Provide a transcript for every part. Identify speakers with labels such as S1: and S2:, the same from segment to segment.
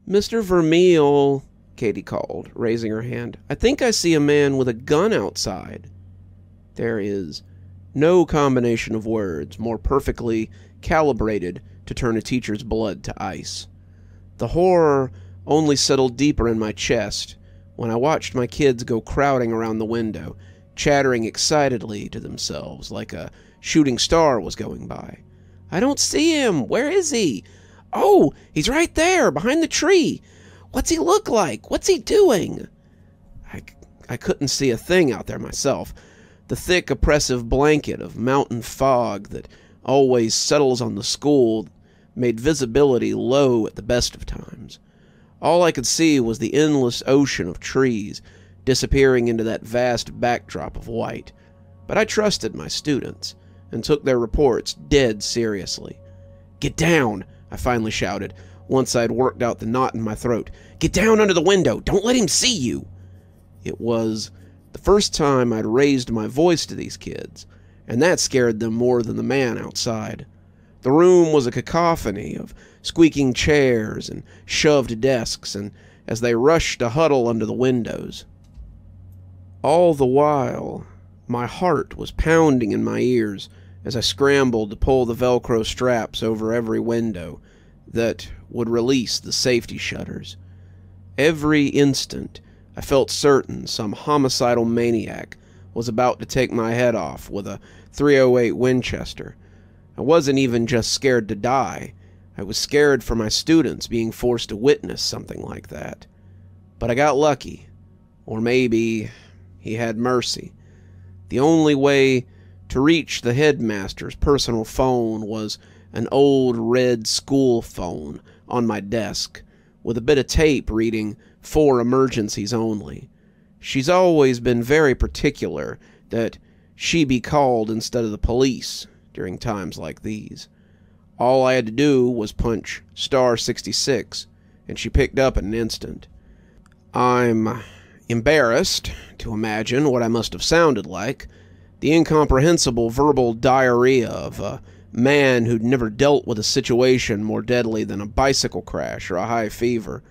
S1: Mr. Vermeil, Katie called, raising her hand. I think I see a man with a gun outside. There is no combination of words more perfectly calibrated to turn a teacher's blood to ice. The horror only settled deeper in my chest when I watched my kids go crowding around the window, chattering excitedly to themselves like a shooting star was going by. I don't see him. Where is he? Oh, he's right there, behind the tree. What's he look like? What's he doing? I couldn't see a thing out there myself. The thick, oppressive blanket of mountain fog that always settles on the school made visibility low at the best of times. All I could see was the endless ocean of trees disappearing into that vast backdrop of white. But I trusted my students and took their reports dead seriously. Get down, I finally shouted, once I'd worked out the knot in my throat. Get down under the window! Don't let him see you! It was the first time I'd raised my voice to these kids, and that scared them more than the man outside. The room was a cacophony of squeaking chairs and shoved desks, and as they rushed to huddle under the windows. All the while, my heart was pounding in my ears as I scrambled to pull the Velcro straps over every window that would release the safety shutters. Every instant, I felt certain some homicidal maniac was about to take my head off with a .308 Winchester. I wasn't even just scared to die. I was scared for my students being forced to witness something like that. But I got lucky. Or maybe he had mercy. The only way to reach the headmaster's personal phone was an old red school phone on my desk, with a bit of tape reading "For emergencies only." She's always been very particular that she be called instead of the police during times like these. All I had to do was punch *66, and she picked up in an instant. I'm embarrassed to imagine what I must have sounded like, the incomprehensible verbal diarrhea of a man who'd never dealt with a situation more deadly than a bicycle crash or a high fever.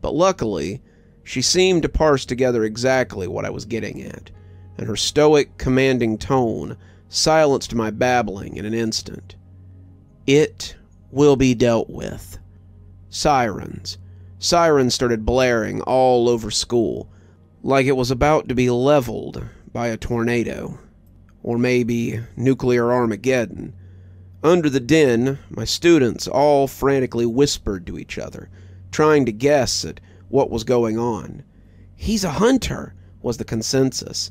S1: But luckily, she seemed to parse together exactly what I was getting at, and her stoic, commanding tone silenced my babbling in an instant. It will be dealt with. Sirens. Sirens started blaring all over school, like it was about to be leveled by a tornado. Or maybe nuclear Armageddon. Under the din, my students all frantically whispered to each other, trying to guess at what was going on. "He's a hunter," was the consensus.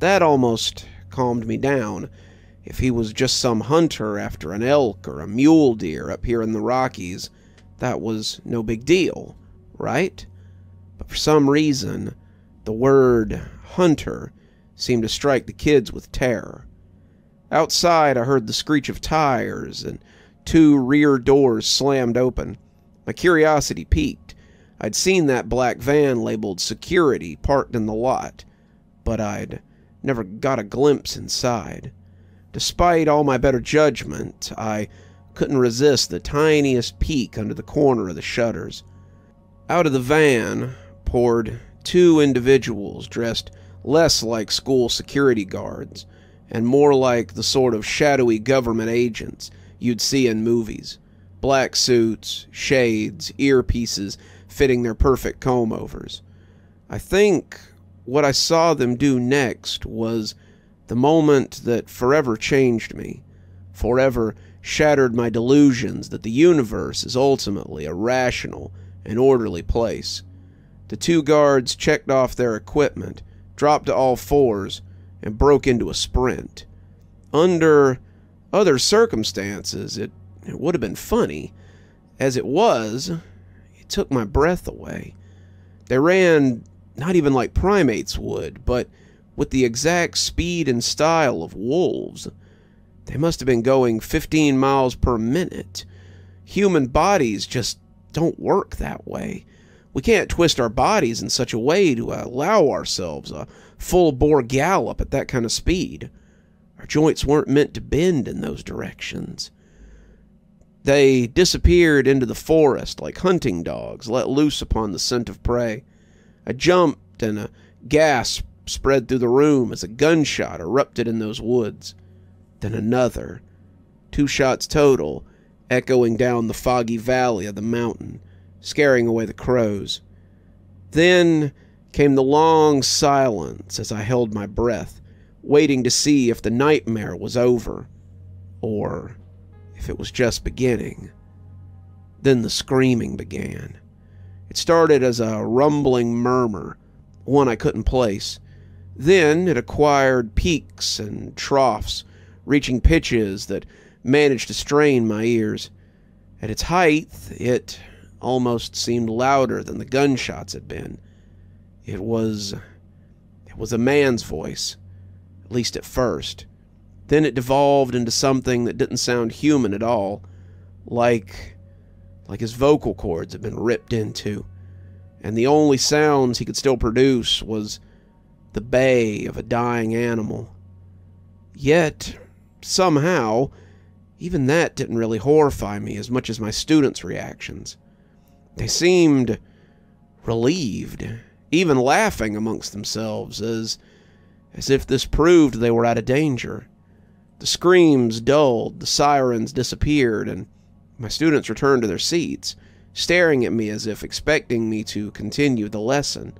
S1: That almost calmed me down. If he was just some hunter after an elk or a mule deer up here in the Rockies, that was no big deal, right? But for some reason, the word hunter seemed to strike the kids with terror. Outside, I heard the screech of tires, and 2 rear doors slammed open. My curiosity piqued. I'd seen that black van labeled security parked in the lot, but I'd never got a glimpse inside. Despite all my better judgment, I couldn't resist the tiniest peek under the corner of the shutters. Out of the van poured 2 individuals dressed less like school security guards and more like the sort of shadowy government agents you'd see in movies. Black suits, shades, earpieces fitting their perfect comb-overs. I think what I saw them do next was the moment that forever changed me, forever shattered my delusions that the universe is ultimately a rational and orderly place. The 2 guards checked off their equipment, dropped to all fours, and broke into a sprint. Under other circumstances, it would have been funny. As it was, it took my breath away. They ran not even like primates would, but with the exact speed and style of wolves. They must have been going 15 miles per minute. Human bodies just don't work that way. We can't twist our bodies in such a way to allow ourselves a full-bore gallop at that kind of speed. Our joints weren't meant to bend in those directions. They disappeared into the forest like hunting dogs let loose upon the scent of prey. I jumped, and a gasp spread through the room as a gunshot erupted in those woods. Then another. 2 shots total, echoing down the foggy valley of the mountain, scaring away the crows. Then came the long silence as I held my breath, waiting to see if the nightmare was over, or if it was just beginning. Then the screaming began. It started as a rumbling murmur, one I couldn't place. Then it acquired peaks and troughs, reaching pitches that managed to strain my ears. At its height, it almost seemed louder than the gunshots had been. It was a man's voice, at least at first. Then it devolved into something that didn't sound human at all, like his vocal cords had been ripped into, and the only sounds he could still produce was the bay of a dying animal. Yet, somehow, even that didn't really horrify me as much as my students' reactions. They seemed relieved, even laughing amongst themselves, as if this proved they were out of danger. The screams dulled, the sirens disappeared, and my students returned to their seats, staring at me as if expecting me to continue the lesson.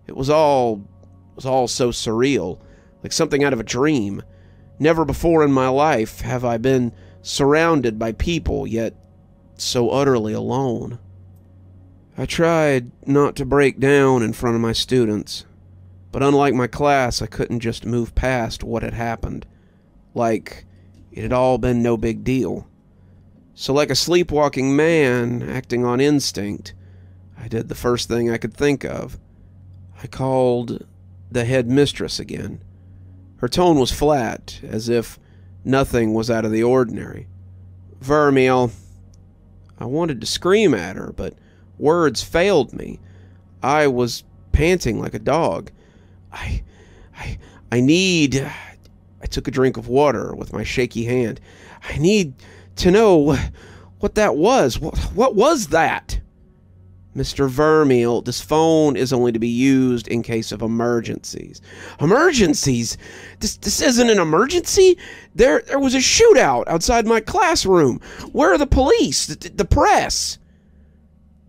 S1: It was all so surreal, like something out of a dream. Never before in my life have I been surrounded by people, yet so utterly alone. I tried not to break down in front of my students, but unlike my class, I couldn't just move past what had happened, like it had all been no big deal. So like a sleepwalking man acting on instinct, I did the first thing I could think of. I called the headmistress again. Her tone was flat, as if nothing was out of the ordinary. "Vermeil." I wanted to scream at her, but words failed me. I was panting like a dog. I took a drink of water with my shaky hand. "I need to know what that was. What was that?" "Mr. Vermeil, this phone is only to be used in case of emergencies." "Emergencies? This isn't an emergency? There was a shootout outside my classroom. Where are the police? The press?"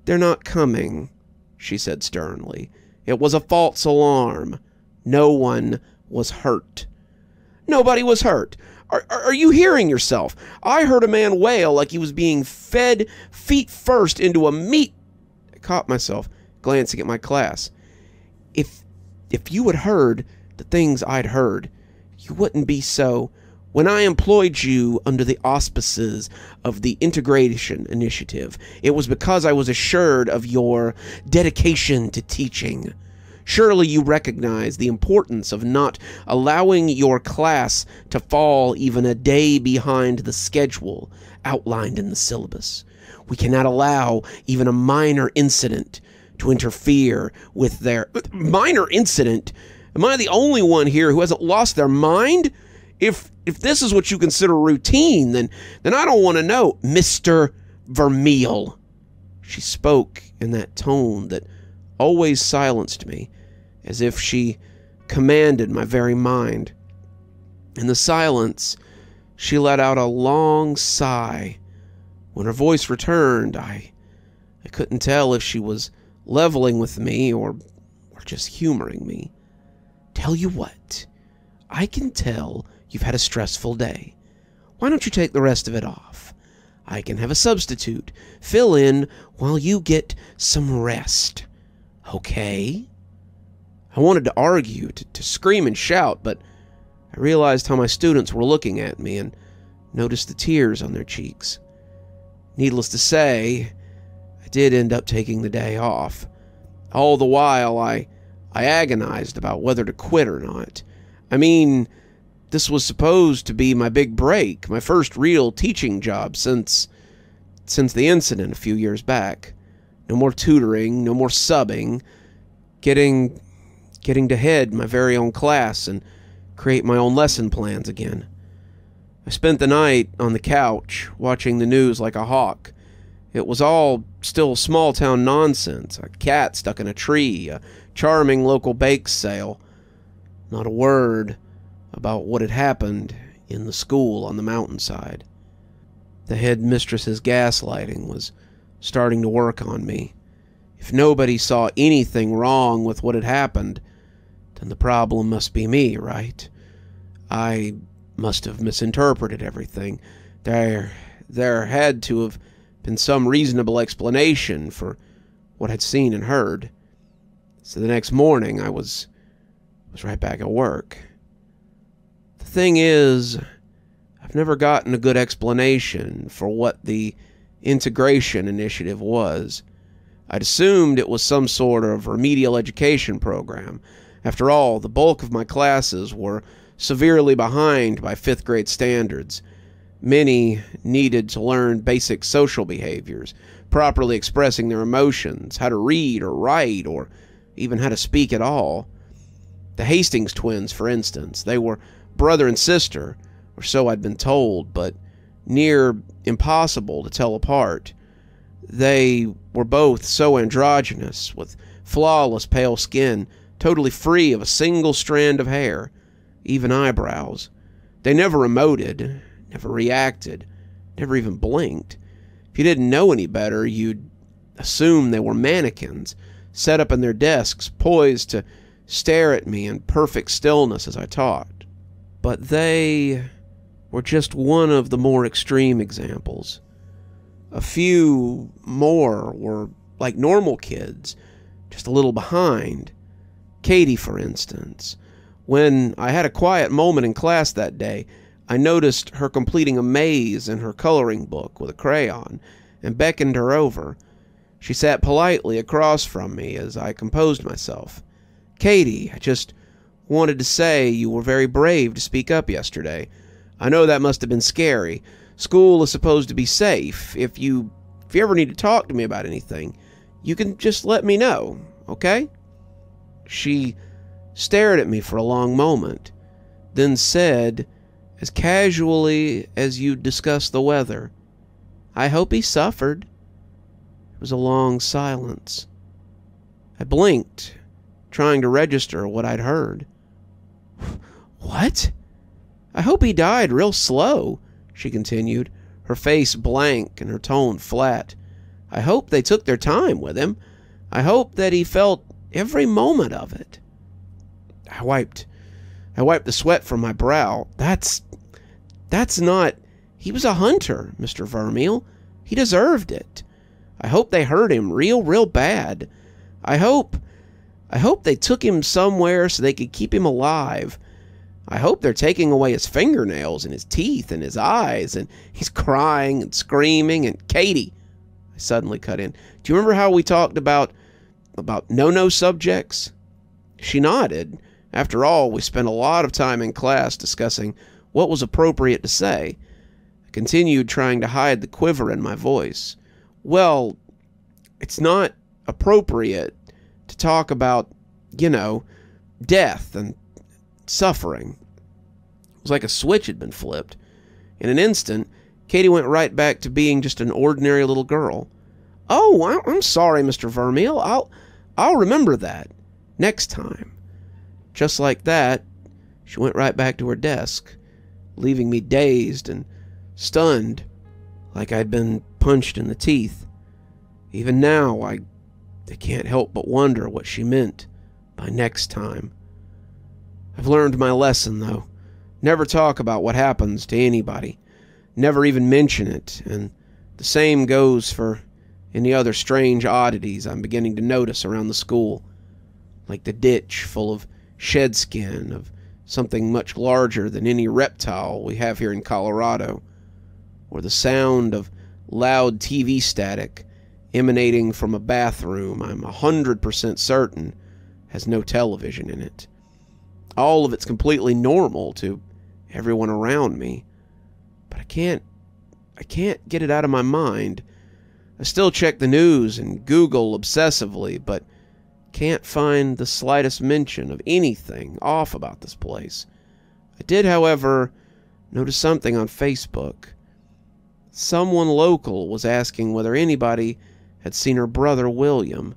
S1: "They're not coming," she said sternly. "It was a false alarm. No one was hurt." "Nobody was hurt. Are you hearing yourself? I heard a man wail like he was being fed feet first into a meat..." I caught myself, glancing at my class. If you had heard the things I'd heard, you wouldn't be so... When I employed you under the auspices of the Integration Initiative, it was because I was assured of your dedication to teaching. Surely you recognize the importance of not allowing your class to fall even a day behind the schedule outlined in the syllabus. We cannot allow even a minor incident to interfere with their... Minor incident? Am I the only one here who hasn't lost their mind? If this is what you consider routine, then I don't want to know, Mr. Vermeil. She spoke in that tone that always silenced me, as if she commanded my very mind. In the silence, she let out a long sigh. When her voice returned, I couldn't tell if she was leveling with me or just humoring me. "Tell you what, I can tell you've had a stressful day. Why don't you take the rest of it off? I can have a substitute fill in while you get some rest. Okay?" I wanted to argue, to scream and shout, but I realized how my students were looking at me and noticed the tears on their cheeks. Needless to say, I did end up taking the day off. All the while, I agonized about whether to quit or not. I mean, this was supposed to be my big break, my first real teaching job since the incident a few years back. No more tutoring, no more subbing, getting to head my very own class and create my own lesson plans again. I spent the night on the couch, watching the news like a hawk. It was all still small-town nonsense. A cat stuck in a tree, a charming local bake sale. Not a word about what had happened in the school on the mountainside. The headmistress's gaslighting was starting to work on me. If nobody saw anything wrong with what had happened, then the problem must be me, right? I must have misinterpreted everything. There had to have been some reasonable explanation for what I'd seen and heard. So the next morning I was right back at work. The thing is, I've never gotten a good explanation for what the integration initiative was. I'd assumed it was some sort of remedial education program. After all, the bulk of my classes were severely behind by 5th grade standards. Many needed to learn basic social behaviors, properly expressing their emotions, how to read or write, or even how to speak at all. The Hastings twins, for instance, they were brother and sister, or so I'd been told, but near impossible to tell apart. They were both so androgynous, with flawless pale skin, totally free of a single strand of hair, even eyebrows. They never emoted, never reacted, never even blinked. If you didn't know any better, you'd assume they were mannequins, set up in their desks, poised to stare at me in perfect stillness as I talked. But they were just one of the more extreme examples. A few more were like normal kids, just a little behind. Katie, for instance. When I had a quiet moment in class that day, I noticed her completing a maze in her coloring book with a crayon and beckoned her over. She sat politely across from me as I composed myself. "Katie, I just wanted to say you were very brave to speak up yesterday. I know that must have been scary. School is supposed to be safe. If you ever need to talk to me about anything, you can just let me know, okay?" She stared at me for a long moment, then said, as casually as you'd discuss the weather, "I hope he suffered." It was a long silence. I blinked, trying to register what I'd heard. "What?" "I hope he died real slow," she continued, her face blank and her tone flat. "I hope they took their time with him. I hope that he felt every moment of it." I wiped the sweat from my brow. That's not... He was a hunter, Mr. Vermeil. He deserved it. I hope they hurt him real bad. I hope they took him somewhere so they could keep him alive. I hope they're taking away his fingernails and his teeth and his eyes, and he's crying and screaming. And Katie, I suddenly cut in, do you remember how we talked about no-no subjects? She nodded. After all, we spent a lot of time in class discussing what was appropriate to say. I continued, trying to hide the quiver in my voice. Well, it's not appropriate to talk about, death and suffering. It was like a switch had been flipped. In an instant, Katie went right back to being just an ordinary little girl. "Oh, I'm sorry, Mr. Vermeil. I'll remember that next time." Just like that, she went right back to her desk, leaving me dazed and stunned, like I'd been punched in the teeth. Even now, I can't help but wonder what she meant by next time. I've learned my lesson, though. Never talk about what happens to anybody. Never even mention it, and the same goes for any other strange oddities I'm beginning to notice around the school, like the ditch full of shed skin of something much larger than any reptile we have here in Colorado, or the sound of loud TV static emanating from a bathroom I'm 100% certain has no television in it. All of it's completely normal to everyone around me, but I can't get it out of my mind. I still check the news and Google obsessively, but can't find the slightest mention of anything off about this place. I did, however, noticed something on Facebook. Someone local was asking whether anybody had seen her brother William,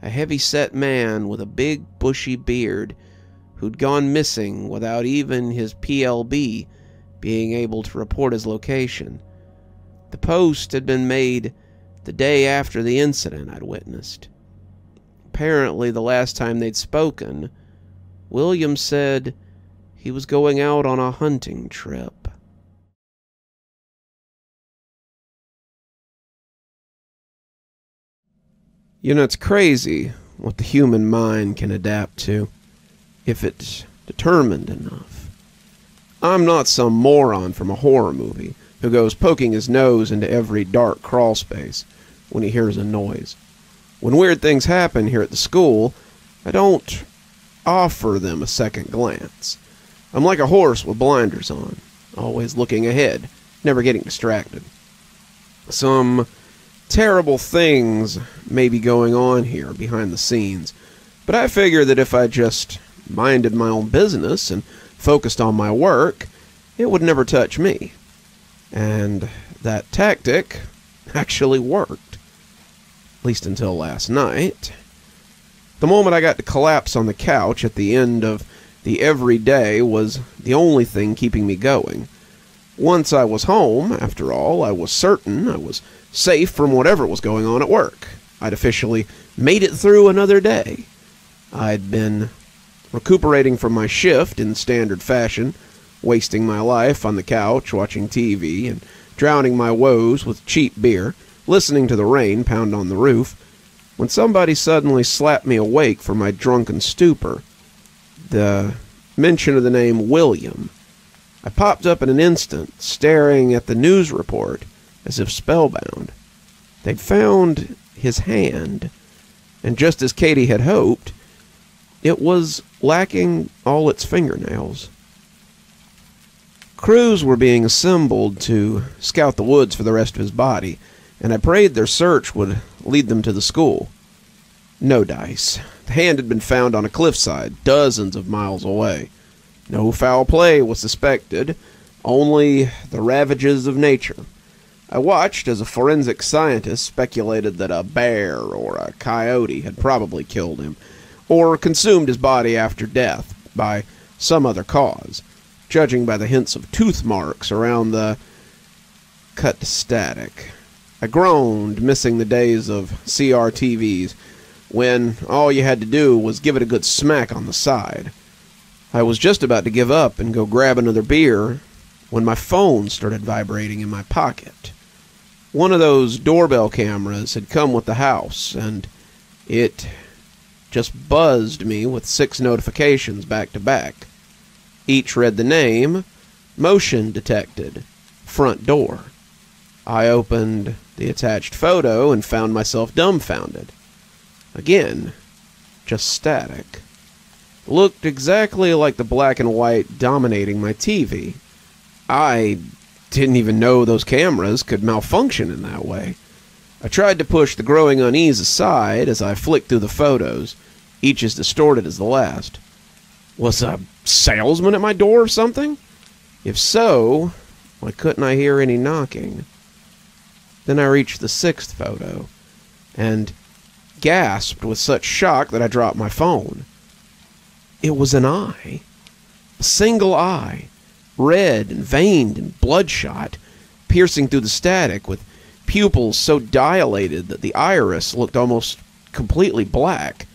S1: a heavy-set man with a big bushy beard who'd gone missing without even his PLB being able to report his location. The post had been made the day after the incident I'd witnessed. Apparently, the last time they'd spoken, William said he was going out on a hunting trip. You know, it's crazy what the human mind can adapt to, if it's determined enough. I'm not some moron from a horror movie who goes poking his nose into every dark crawl space when he hears a noise. When weird things happen here at the school, I don't offer them a second glance. I'm like a horse with blinders on, always looking ahead, never getting distracted. Some terrible things may be going on here behind the scenes, but I figure that if I just minded my own business and focused on my work, it would never touch me. And that tactic actually worked. At least until last night. The moment I got to collapse on the couch at the end of the everyday was the only thing keeping me going. Once I was home, after all, I was certain I was safe from whatever was going on at work. I'd officially made it through another day. I'd been recuperating from my shift in standard fashion, wasting my life on the couch watching TV and drowning my woes with cheap beer, listening to the rain pound on the roof, when somebody suddenly slapped me awake from my drunken stupor. The mention of the name William. I popped up in an instant, staring at the news report as if spellbound. They'd found his hand, and just as Katie had hoped, it was lacking all its fingernails. Crews were being assembled to scout the woods for the rest of his body, and I prayed their search would lead them to the school. No dice. The hand had been found on a cliffside, dozens of miles away. No foul play was suspected, only the ravages of nature. I watched as a forensic scientist speculated that a bear or a coyote had probably killed him, or consumed his body after death by some other cause, judging by the hints of tooth marks around the cut to static. I groaned, missing the days of CRTVs, when all you had to do was give it a good smack on the side. I was just about to give up and go grab another beer when my phone started vibrating in my pocket. One of those doorbell cameras had come with the house, and it just buzzed me with 6 notifications back to back. Each read the name, motion detected, front door. I opened the attached photo and found myself dumbfounded. Again, just static. Looked exactly like the black and white dominating my TV. I didn't even know those cameras could malfunction in that way. I tried to push the growing unease aside as I flicked through the photos, each as distorted as the last. Was a salesman at my door or something? If so, why couldn't I hear any knocking? Then I reached the 6th photo, and gasped with such shock that I dropped my phone. It was an eye. A single eye, red and veined and bloodshot, piercing through the static, with pupils so dilated that the iris looked almost completely black.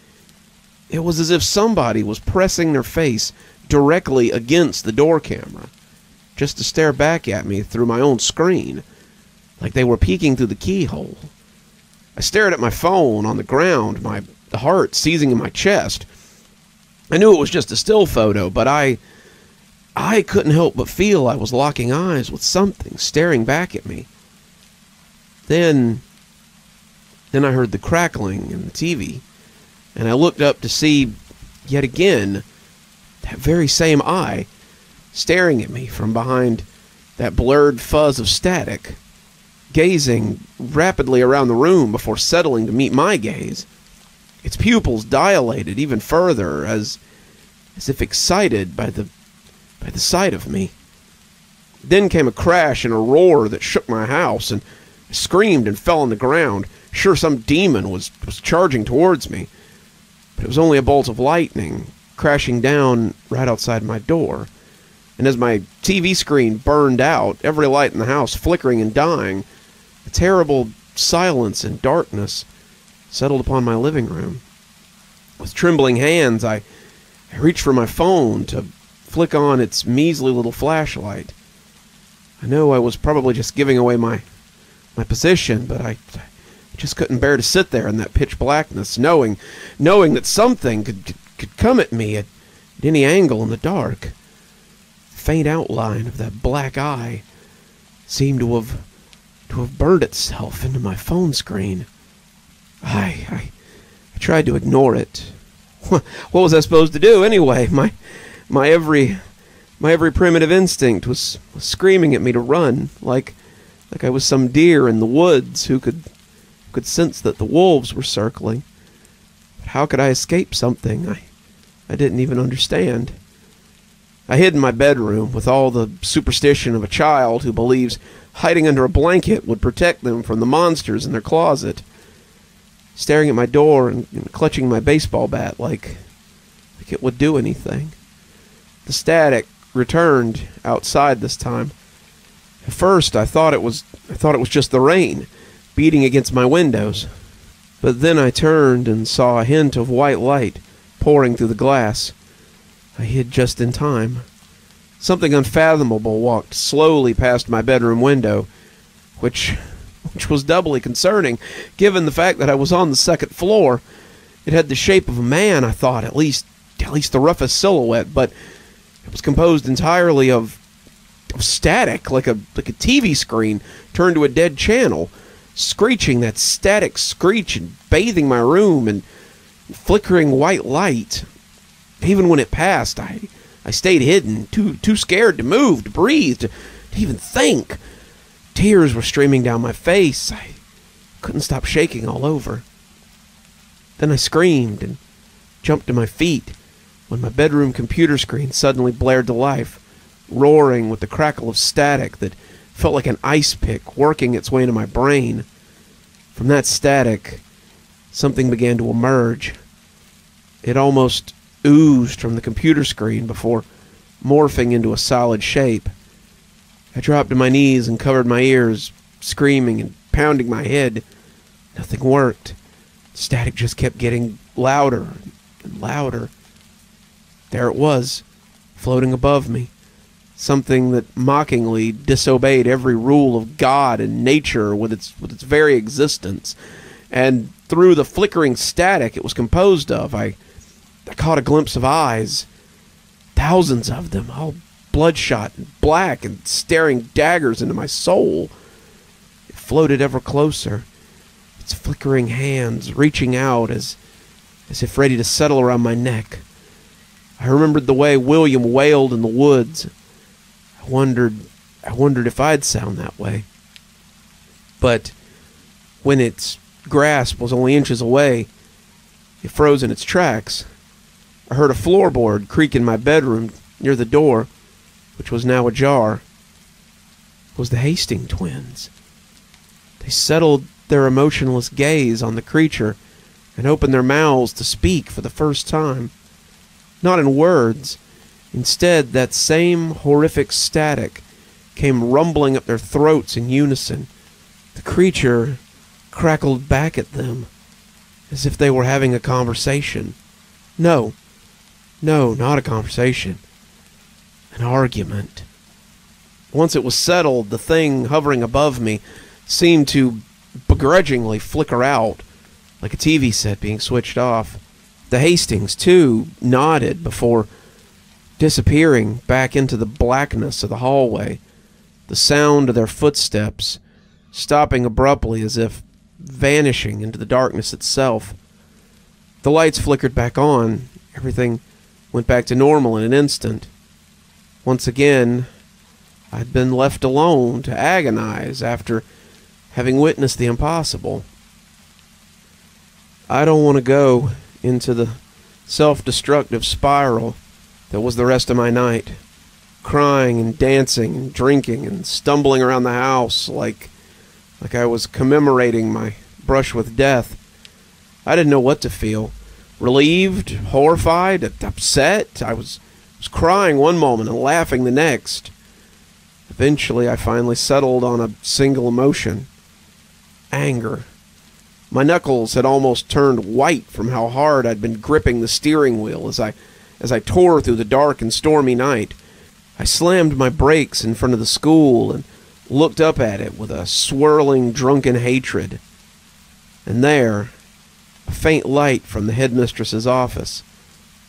S1: It was as if somebody was pressing their face directly against the door camera, just to stare back at me through my own screen, like they were peeking through the keyhole. I stared at my phone on the ground, my heart seizing in my chest. I knew it was just a still photo, but I couldn't help but feel I was locking eyes with something staring back at me. Then I heard the crackling in the TV, and I looked up to see, yet again, that very same eye staring at me from behind that blurred fuzz of static, gazing rapidly around the room before settling to meet my gaze. Its pupils dilated even further, as if excited by the sight of me. Then came a crash and a roar that shook my house, and I screamed and fell on the ground. Sure, some demon was charging towards me, but it was only a bolt of lightning crashing down right outside my door. And as my TV screen burned out, every light in the house flickering and dying, a terrible silence and darkness settled upon my living room. With trembling hands, I reached for my phone to flick on its measly little flashlight. I know I was probably just giving away my position, but I just couldn't bear to sit there in that pitch blackness, knowing that something could come at me at any angle in the dark. The faint outline of that black eye seemed to have burned itself into my phone screen. I tried to ignore it. What was I supposed to do anyway? My every primitive instinct was screaming at me to run, like I was some deer in the woods who could sense that the wolves were circling. But how could I escape something I didn't even understand? I hid in my bedroom with all the superstition of a child who believes hiding under a blanket would protect them from the monsters in their closet, staring at my door and clutching my baseball bat like it would do anything. The static returned outside this time. At first, I thought it was just the rain beating against my windows, but then I turned and saw a hint of white light pouring through the glass. I hid just in time. Something unfathomable walked slowly past my bedroom window, which was doubly concerning, given the fact that I was on the second floor. It had the shape of a man, I thought, at least the roughest silhouette, but it was composed entirely of static, like a TV screen turned to a dead channel, screeching that static screech and bathing my room in flickering white light. Even when it passed, I stayed hidden, too scared to move, to breathe, to even think. Tears were streaming down my face. I couldn't stop shaking all over. Then I screamed and jumped to my feet when my bedroom computer screen suddenly blared to life, roaring with the crackle of static that felt like an ice pick working its way into my brain. From that static, something began to emerge. It almost oozed from the computer screen before morphing into a solid shape. I dropped to my knees and covered my ears, screaming and pounding my head. Nothing worked. Static just kept getting louder and louder. There it was, floating above me. Something that mockingly disobeyed every rule of God and nature with its very existence. And through the flickering static it was composed of, I caught a glimpse of eyes. Thousands of them, all bloodshot and black and staring daggers into my soul. It floated ever closer, its flickering hands reaching out as if ready to settle around my neck. I remembered the way William wailed in the woods. I wondered if I'd sound that way. But when its grasp was only inches away, it froze in its tracks. I heard a floorboard creak in my bedroom near the door, which was now ajar. It was the Hastings twins. They settled their emotionless gaze on the creature and opened their mouths to speak for the first time. Not in words. Instead, that same horrific static came rumbling up their throats in unison. The creature crackled back at them as if they were having a conversation. No, not a conversation. An argument. Once it was settled, the thing hovering above me seemed to begrudgingly flicker out, like a TV set being switched off. The Hastings, too, nodded before disappearing back into the blackness of the hallway, the sound of their footsteps stopping abruptly as if vanishing into the darkness itself. The lights flickered back on. Everything went back to normal in an instant. Once again, I'd been left alone to agonize after having witnessed the impossible. I don't want to go into the self-destructive spiral that was the rest of my night. crying and dancing and drinking and stumbling around the house like I was commemorating my brush with death. I didn't know what to feel. Relieved, horrified, upset. I was crying one moment and laughing the next. Eventually, I finally settled on a single emotion. Anger. My knuckles had almost turned white from how hard I'd been gripping the steering wheel as I tore through the dark and stormy night. I slammed my brakes in front of the school and looked up at it with a swirling, drunken hatred. And there, a faint light from the headmistress's office,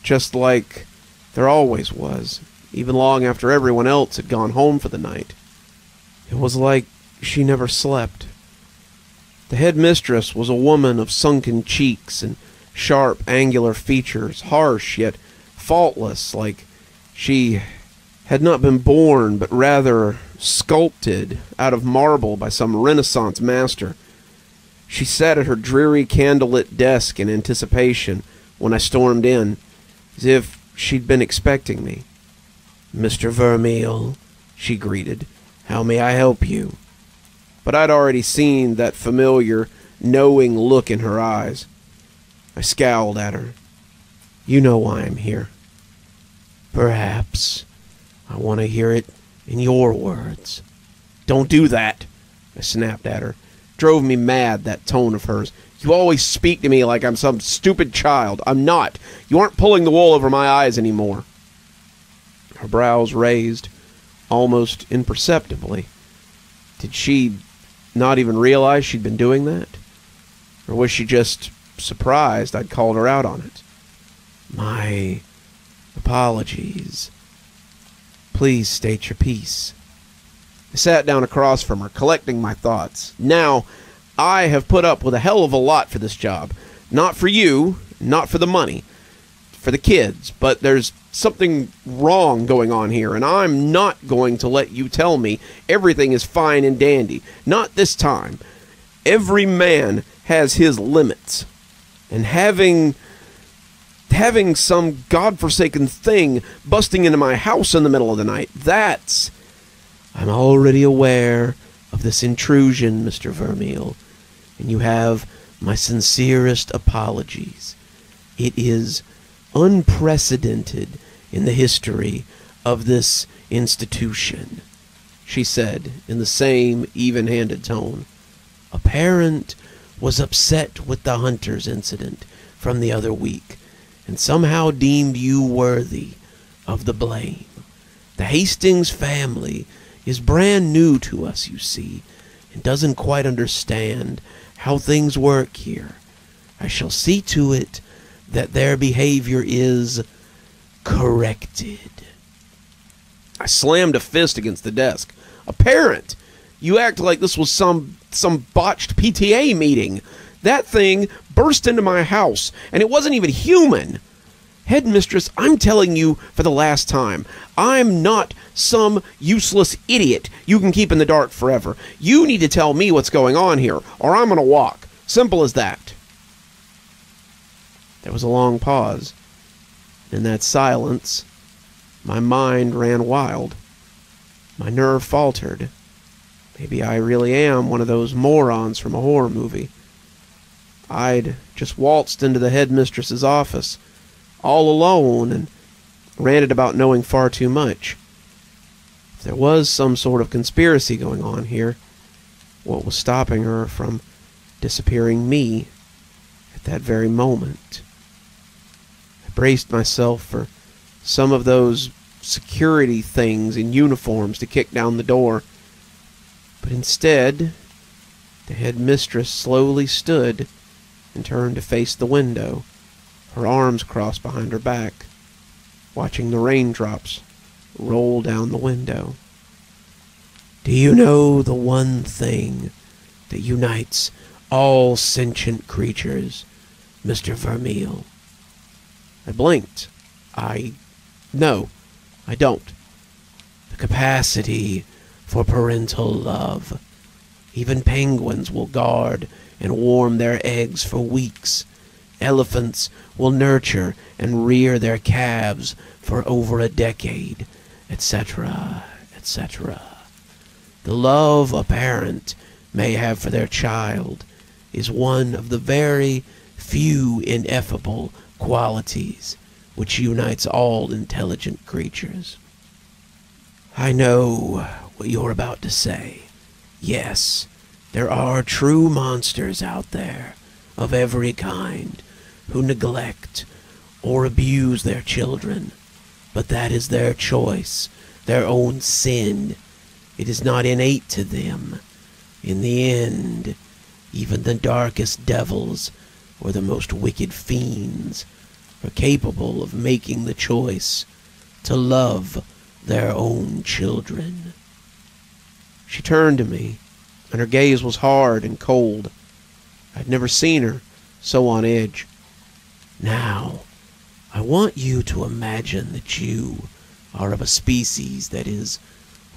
S1: just like there always was, even long after everyone else had gone home for the night. It was like she never slept. The headmistress was a woman of sunken cheeks and sharp, angular features, harsh yet faultless, like she had not been born, but rather sculpted out of marble by some Renaissance master. She sat at her dreary candlelit desk in anticipation when I stormed in, as if she'd been expecting me. "Mr. Vermeil," she greeted, "how may I help you?" But I'd already seen that familiar, knowing look in her eyes. I scowled at her. "You know why I'm here." "Perhaps. I want to hear it in your words." "Don't do that," I snapped at her. Drove me mad, that tone of hers. "You always speak to me like I'm some stupid child. I'm not. You aren't pulling the wool over my eyes anymore." Her brows raised, almost imperceptibly. Did she not even realize she'd been doing that? Or was she just surprised I'd called her out on it? "My apologies. Please state your piece." I sat down across from her, collecting my thoughts. Now, I have put up with a hell of a lot for this job. Not for you, not for the money, for the kids, but there's something wrong going on here, and I'm not going to let you tell me everything is fine and dandy. Not this time. Every man has his limits, and having some godforsaken thing busting into my house in the middle of the night, that's... I'm already aware of this intrusion, Mr. Vermeil, and you have my sincerest apologies. It is unprecedented in the history of this institution, she said in the same even-handed tone. A parent was upset with the Hunters incident from the other week and somehow deemed you worthy of the blame. The Hastings family is brand new to us, you see, and doesn't quite understand how things work here. I shall see to it that their behavior is corrected. I slammed a fist against the desk. A parent? You act like this was some botched PTA meeting. That thing burst into my house, and it wasn't even human. Headmistress, I'm telling you for the last time, I'm not some useless idiot you can keep in the dark forever. You need to tell me what's going on here, or I'm going to walk. Simple as that. There was a long pause. In that silence, my mind ran wild. My nerve faltered. Maybe I really am one of those morons from a horror movie. I'd just waltzed into the headmistress's office, all alone, and ranted about knowing far too much. If there was some sort of conspiracy going on here, what was stopping her from disappearing me at that very moment? I braced myself for some of those security things in uniforms to kick down the door, but instead, the headmistress slowly stood and turned to face the window, her arms crossed behind her back, watching the raindrops roll down the window. Do you know the one thing that unites all sentient creatures, Mr. Vermeil? I blinked. No, I don't. The capacity for parental love. Even penguins will guard and warm their eggs for weeks. Elephants will nurture and rear their calves for over a decade, etc., etc. The love a parent may have for their child is one of the very few ineffable qualities which unites all intelligent creatures. I know what you're about to say. Yes, there are true monsters out there of every kind who neglect or abuse their children, but that is their choice, their own sin. It is not innate to them. In the end, even the darkest devils or the most wicked fiends are capable of making the choice to love their own children. She turned to me, and her gaze was hard and cold. I'd never seen her so on edge. Now, I want you to imagine that you are of a species that is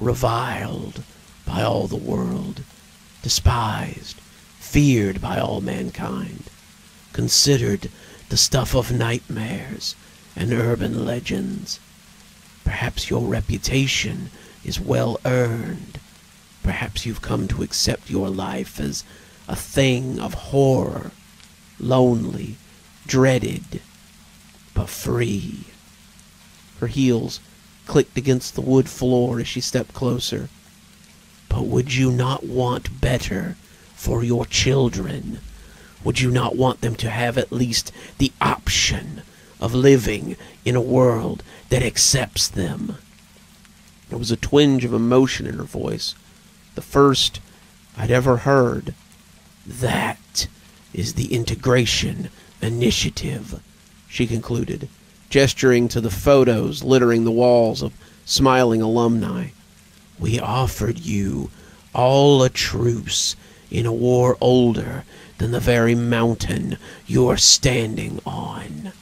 S1: reviled by all the world, despised, feared by all mankind, considered the stuff of nightmares and urban legends. Perhaps your reputation is well earned. Perhaps you've come to accept your life as a thing of horror, lonely, dreaded, but free. Her heels clicked against the wood floor as she stepped closer. But would you not want better for your children? Would you not want them to have at least the option of living in a world that accepts them? There was a twinge of emotion in her voice, the first I'd ever heard. That is the integration initiative, she concluded, gesturing to the photos littering the walls of smiling alumni. We offered you all a truce in a war older than the very mountain you're standing on.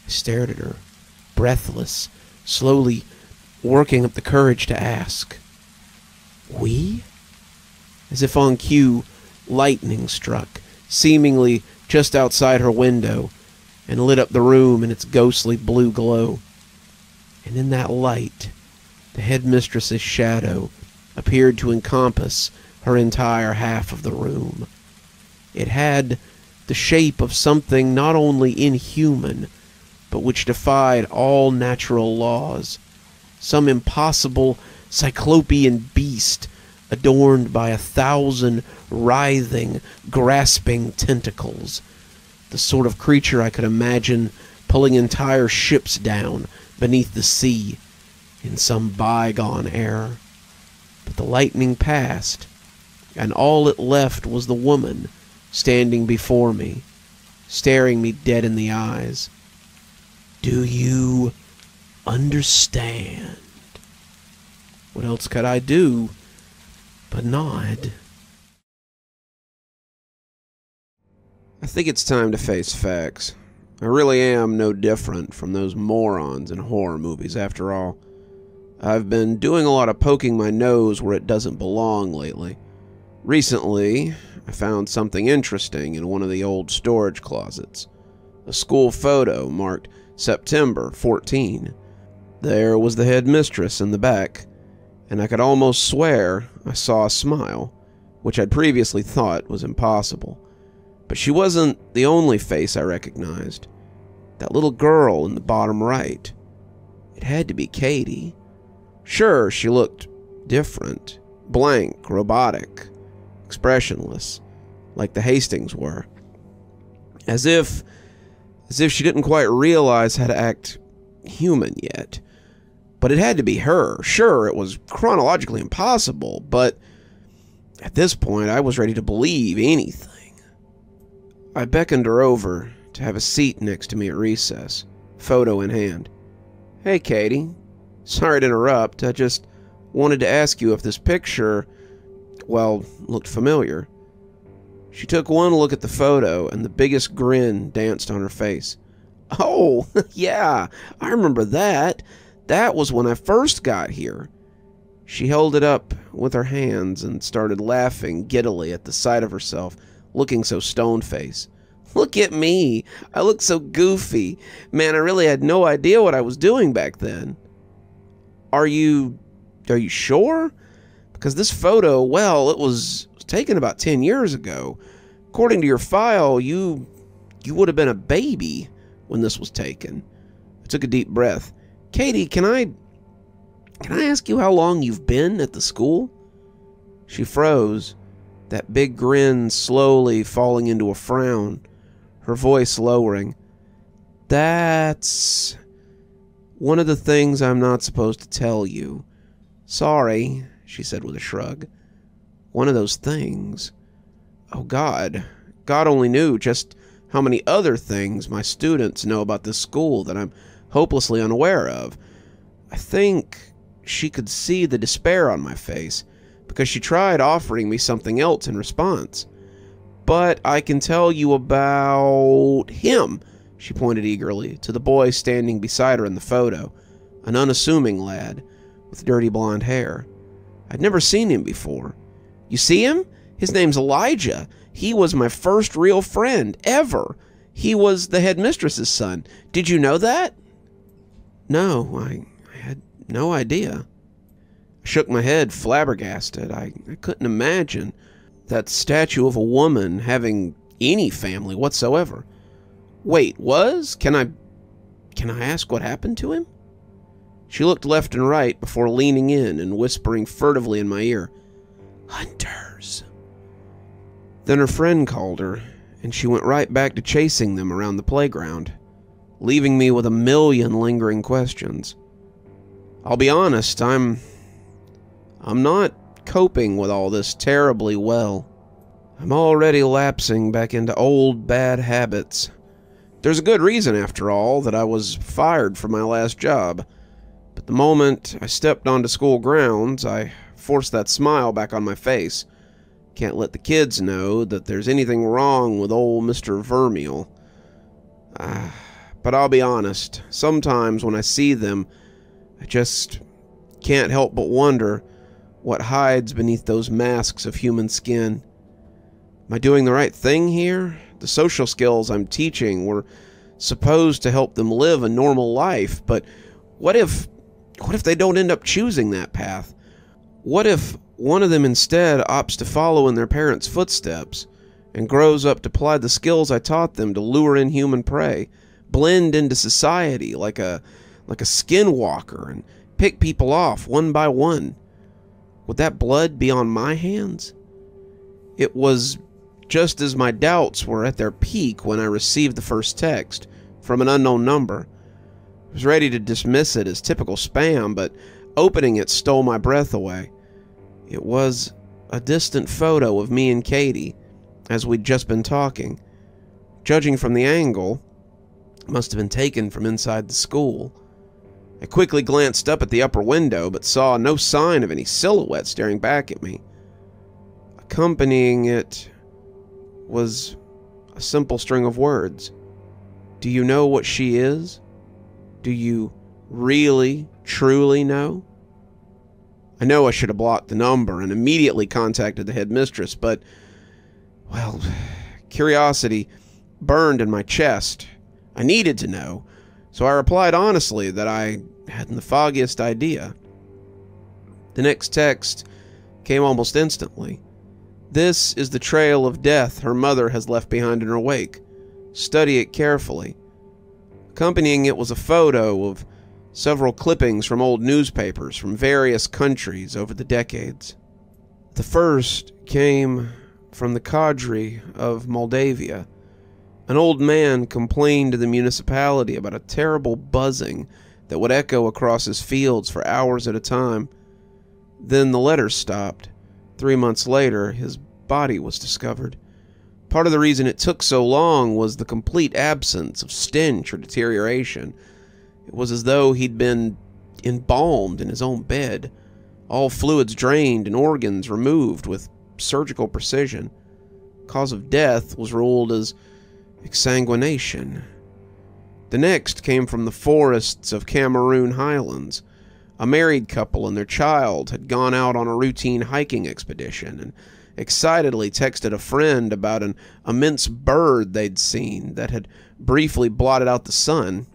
S1: I stared at her, breathless, slowly working up the courage to ask. We? As if on cue, lightning struck, seemingly just outside her window, and lit up the room in its ghostly blue glow. And in that light, the headmistress's shadow appeared to encompass her entire half of the room. It had the shape of something not only inhuman, but which defied all natural laws. Some impossible cyclopean beast adorned by 1,000 writhing, grasping tentacles. The sort of creature I could imagine pulling entire ships down beneath the sea in some bygone era. But the lightning passed, and all it left was the woman standing before me, staring me dead in the eyes. Do you understand? What else could I do but nod? I think it's time to face facts. I really am no different from those morons in horror movies, after all. I've been doing a lot of poking my nose where it doesn't belong lately. Recently, I found something interesting in one of the old storage closets. A school photo marked September 14. There was the headmistress in the back, and I could almost swear I saw a smile, which I'd previously thought was impossible. But she wasn't the only face I recognized. That little girl in the bottom right. It had to be Katie. Sure, she looked different, blank, robotic, expressionless, like the Hastings were. As if she didn't quite realize how to act human yet. But it had to be her. Sure, it was chronologically impossible, but at this point I was ready to believe anything. I beckoned her over to have a seat next to me at recess, photo in hand. Hey, Katie. Sorry to interrupt. I just wanted to ask you if this picture, well, looked familiar. She took one look at the photo, and the biggest grin danced on her face. Oh, yeah, I remember that. That was when I first got here. She held it up with her hands and started laughing giddily at the sight of herself, looking so stone-faced. Look at me. I look so goofy. Man, I really had no idea what I was doing back then. Are you sure? Because this photo, well, it was taken about 10 years ago. According to your file, you would have been a baby when this was taken. I took a deep breath. Katie, can I ask you how long you've been at the school? She froze, that big grin slowly falling into a frown, her voice lowering. That's one of the things I'm not supposed to tell you. Sorry, she said with a shrug. One of those things. Oh, God. God only knew just how many other things my students know about this school that I'm hopelessly unaware of. I think she could see the despair on my face, because she tried offering me something else in response. But I can tell you about him, she pointed eagerly to the boy standing beside her in the photo, an unassuming lad with dirty blonde hair. I'd never seen him before. You see him? His name's Elijah. He was my first real friend, ever. He was the headmistress's son. Did you know that? No, I had no idea. I shook my head, flabbergasted. I couldn't imagine that statue of a woman having any family whatsoever. Wait, was? Can I ask what happened to him? She looked left and right before leaning in and whispering furtively in my ear, Hunters. Then her friend called her, and she went right back to chasing them around the playground, leaving me with a million lingering questions. I'll be honest, I'm not coping with all this terribly well. I'm already lapsing back into old bad habits. There's a good reason, after all, that I was fired from my last job. But the moment I stepped onto school grounds, I forced that smile back on my face. Can't let the kids know that there's anything wrong with old Mr. Vermeil. But I'll be honest, sometimes when I see them, I just can't help but wonder what hides beneath those masks of human skin. Am I doing the right thing here? The social skills I'm teaching were supposed to help them live a normal life, but what if they don't end up choosing that path? What if one of them instead opts to follow in their parents' footsteps and grows up to apply the skills I taught them to lure in human prey, blend into society like a skinwalker and pick people off one by one? Would that blood be on my hands? It was just as my doubts were at their peak when I received the first text from an unknown number. I was ready to dismiss it as typical spam, but opening it stole my breath away. It was a distant photo of me and Katie, as we'd just been talking. Judging from the angle, it must have been taken from inside the school. I quickly glanced up at the upper window, but saw no sign of any silhouette staring back at me. Accompanying it was a simple string of words. Do you know what she is? Do you really, truly know? I know I should have blocked the number and immediately contacted the headmistress, but, well, curiosity burned in my chest. I needed to know, so I replied honestly that I hadn't the foggiest idea. The next text came almost instantly. This is the trail of death her mother has left behind in her wake. Study it carefully. Accompanying it was a photo of several clippings from old newspapers from various countries over the decades. The first came from the cadre of Moldavia. An old man complained to the municipality about a terrible buzzing that would echo across his fields for hours at a time. Then the letters stopped. 3 months later, his body was discovered. Part of the reason it took so long was the complete absence of stench or deterioration. It was as though he'd been embalmed in his own bed, all fluids drained and organs removed with surgical precision. Cause of death was ruled as exsanguination. The next came from the forests of Cameroon Highlands. A married couple and their child had gone out on a routine hiking expedition and excitedly texted a friend about an immense bird they'd seen that had briefly blotted out the sun.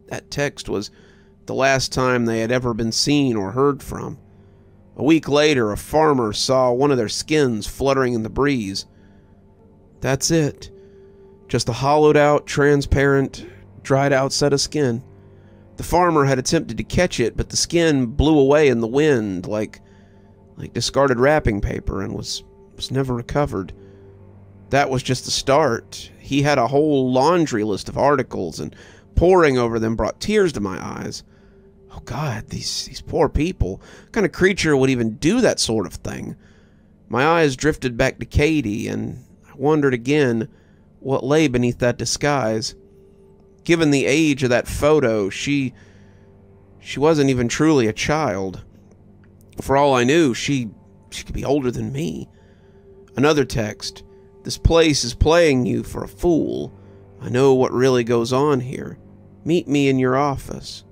S1: That text was the last time they had ever been seen or heard from. A week later, a farmer saw one of their skins fluttering in the breeze. That's it. Just a hollowed-out, transparent, dried-out set of skin. The farmer had attempted to catch it, but the skin blew away in the wind like discarded wrapping paper and was never recovered. That was just the start. He had a whole laundry list of articles, and poring over them brought tears to my eyes. Oh God, these poor people. What kind of creature would even do that sort of thing? My eyes drifted back to Katie, and I wondered again what lay beneath that disguise. Given the age of that photo, she wasn't even truly a child. For all I knew, she could be older than me. Another text. This place is playing you for a fool. I know what really goes on here. Meet me in your office.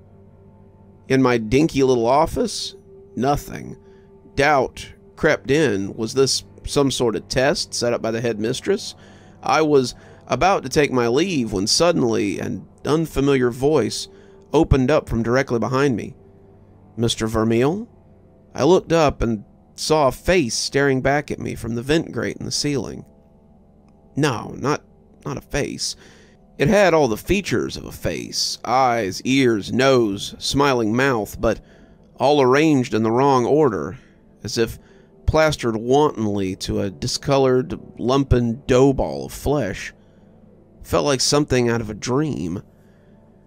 S1: In my dinky little office? Nothing. Doubt crept in. Was this some sort of test set up by the headmistress? I was about to take my leave when suddenly an unfamiliar voice opened up from directly behind me. Mr. Vermeil? I looked up and saw a face staring back at me from the vent grate in the ceiling. No, not a face. It had all the features of a face. Eyes, ears, nose, smiling mouth, but all arranged in the wrong order, as if plastered wantonly to a discolored, lumpen dough ball of flesh. Felt like something out of a dream.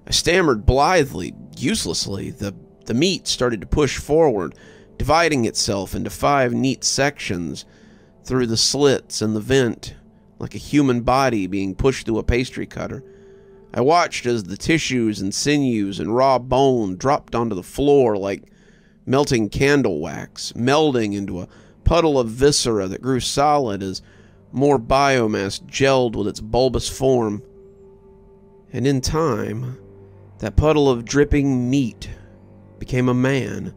S1: I stammered blithely, uselessly. The meat started to push forward, dividing itself into 5 neat sections through the slits in the vent, like a human body being pushed through a pastry cutter. I watched as the tissues and sinews and raw bone dropped onto the floor like melting candle wax, melding into a puddle of viscera that grew solid as more biomass gelled with its bulbous form. And in time, that puddle of dripping meat became a man.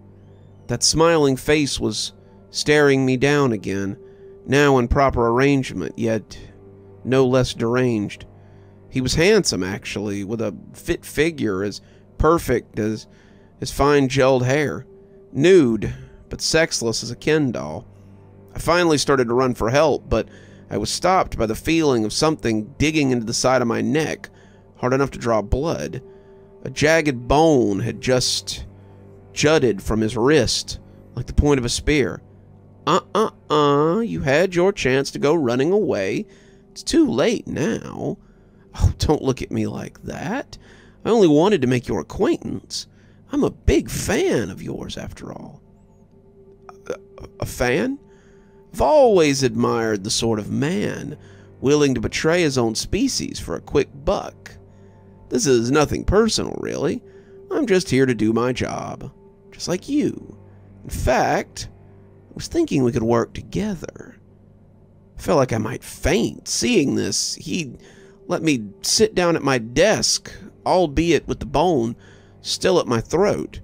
S1: That smiling face was staring me down again, now in proper arrangement, yet no less deranged. He was handsome, actually, with a fit figure as perfect as his fine gelled hair. Nude, but sexless as a Ken doll. I finally started to run for help, but I was stopped by the feeling of something digging into the side of my neck, hard enough to draw blood. A jagged bone had just jutted from his wrist, like the point of a spear. You had your chance to go running away. It's too late now. Oh, don't look at me like that. I only wanted to make your acquaintance. I'm a big fan of yours, after all. A fan? I've always admired the sort of man willing to betray his own species for a quick buck. This is nothing personal, really. I'm just here to do my job, just like you. In fact, I was thinking we could work together. I felt like I might faint seeing this. He'd let me sit down at my desk, albeit with the bone still at my throat.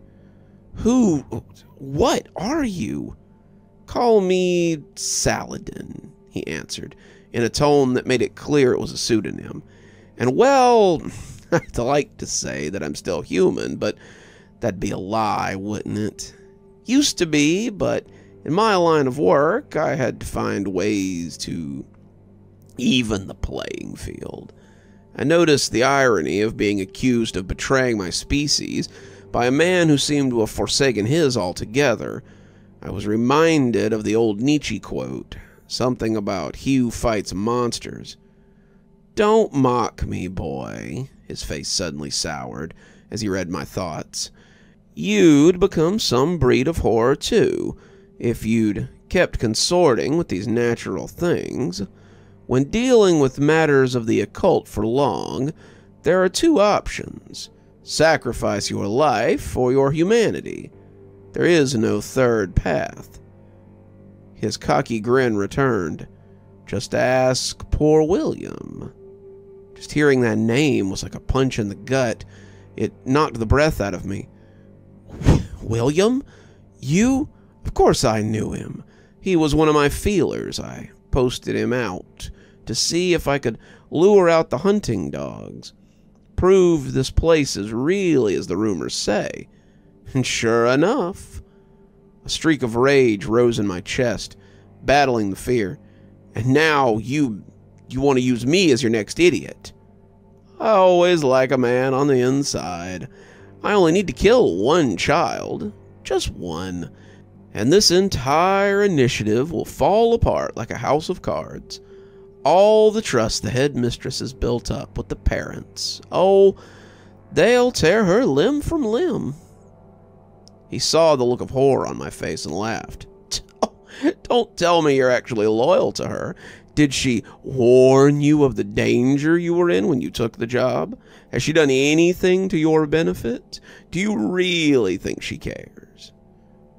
S1: What are you? Call me Saladin, he answered, in a tone that made it clear it was a pseudonym. And well, I'd like to say that I'm still human, but that'd be a lie, wouldn't it? Used to be, but in my line of work, I had to find ways to even the playing field. I noticed the irony of being accused of betraying my species by a man who seemed to have forsaken his altogether. I was reminded of the old Nietzsche quote, something about he who fights monsters. Don't mock me, boy. His face suddenly soured as he read my thoughts. You'd become some breed of horror, too, if you'd kept consorting with these natural things. When dealing with matters of the occult for long, there are 2 options. Sacrifice your life or your humanity. There is no third path. His cocky grin returned. Just ask poor William. Just hearing that name was like a punch in the gut. It knocked the breath out of me. William? You? Of course I knew him. He was one of my feelers. I posted him out to see if I could lure out the hunting dogs. Prove this place is really as the rumors say. And sure enough, a streak of rage rose in my chest, battling the fear. And now you want to use me as your next idiot. I always like a man on the inside. I only need to kill one child. Just one. And this entire initiative will fall apart like a house of cards. All the trust the headmistress has built up with the parents. Oh, they'll tear her limb from limb. He saw the look of horror on my face and laughed. Don't tell me you're actually loyal to her. Did she warn you of the danger you were in when you took the job? Has she done anything to your benefit? Do you really think she cares?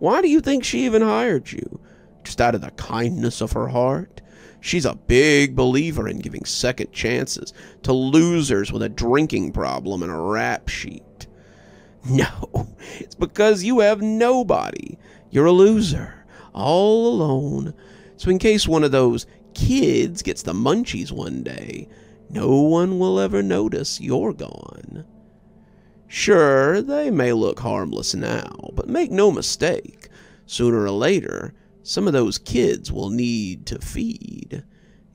S1: Why do you think she even hired you? Just out of the kindness of her heart? She's a big believer in giving second chances to losers with a drinking problem and a rap sheet. No, it's because you have nobody. You're a loser, all alone. So in case one of those kids gets the munchies one day, no one will ever notice you're gone. Sure, they may look harmless now, but make no mistake, sooner or later, some of those kids will need to feed.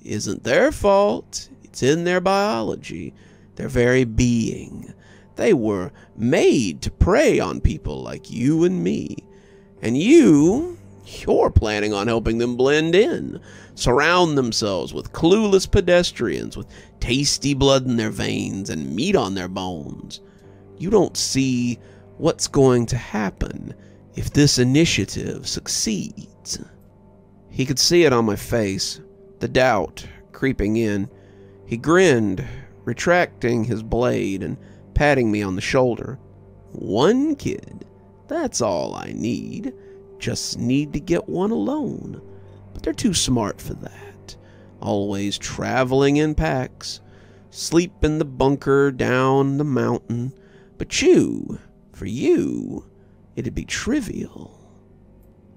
S1: Isn't their fault. It's in their biology, their very being. They were made to prey on people like you and me. And you're planning on helping them blend in, surround themselves with clueless pedestrians with tasty blood in their veins and meat on their bones. You don't see what's going to happen if this initiative succeeds. He could see it on my face, the doubt creeping in. He grinned, retracting his blade and patting me on the shoulder. One kid, that's all I need. Just need to get one alone. But they're too smart for that. Always traveling in packs. Sleep in the bunker down the mountain. But for you, it'd be trivial.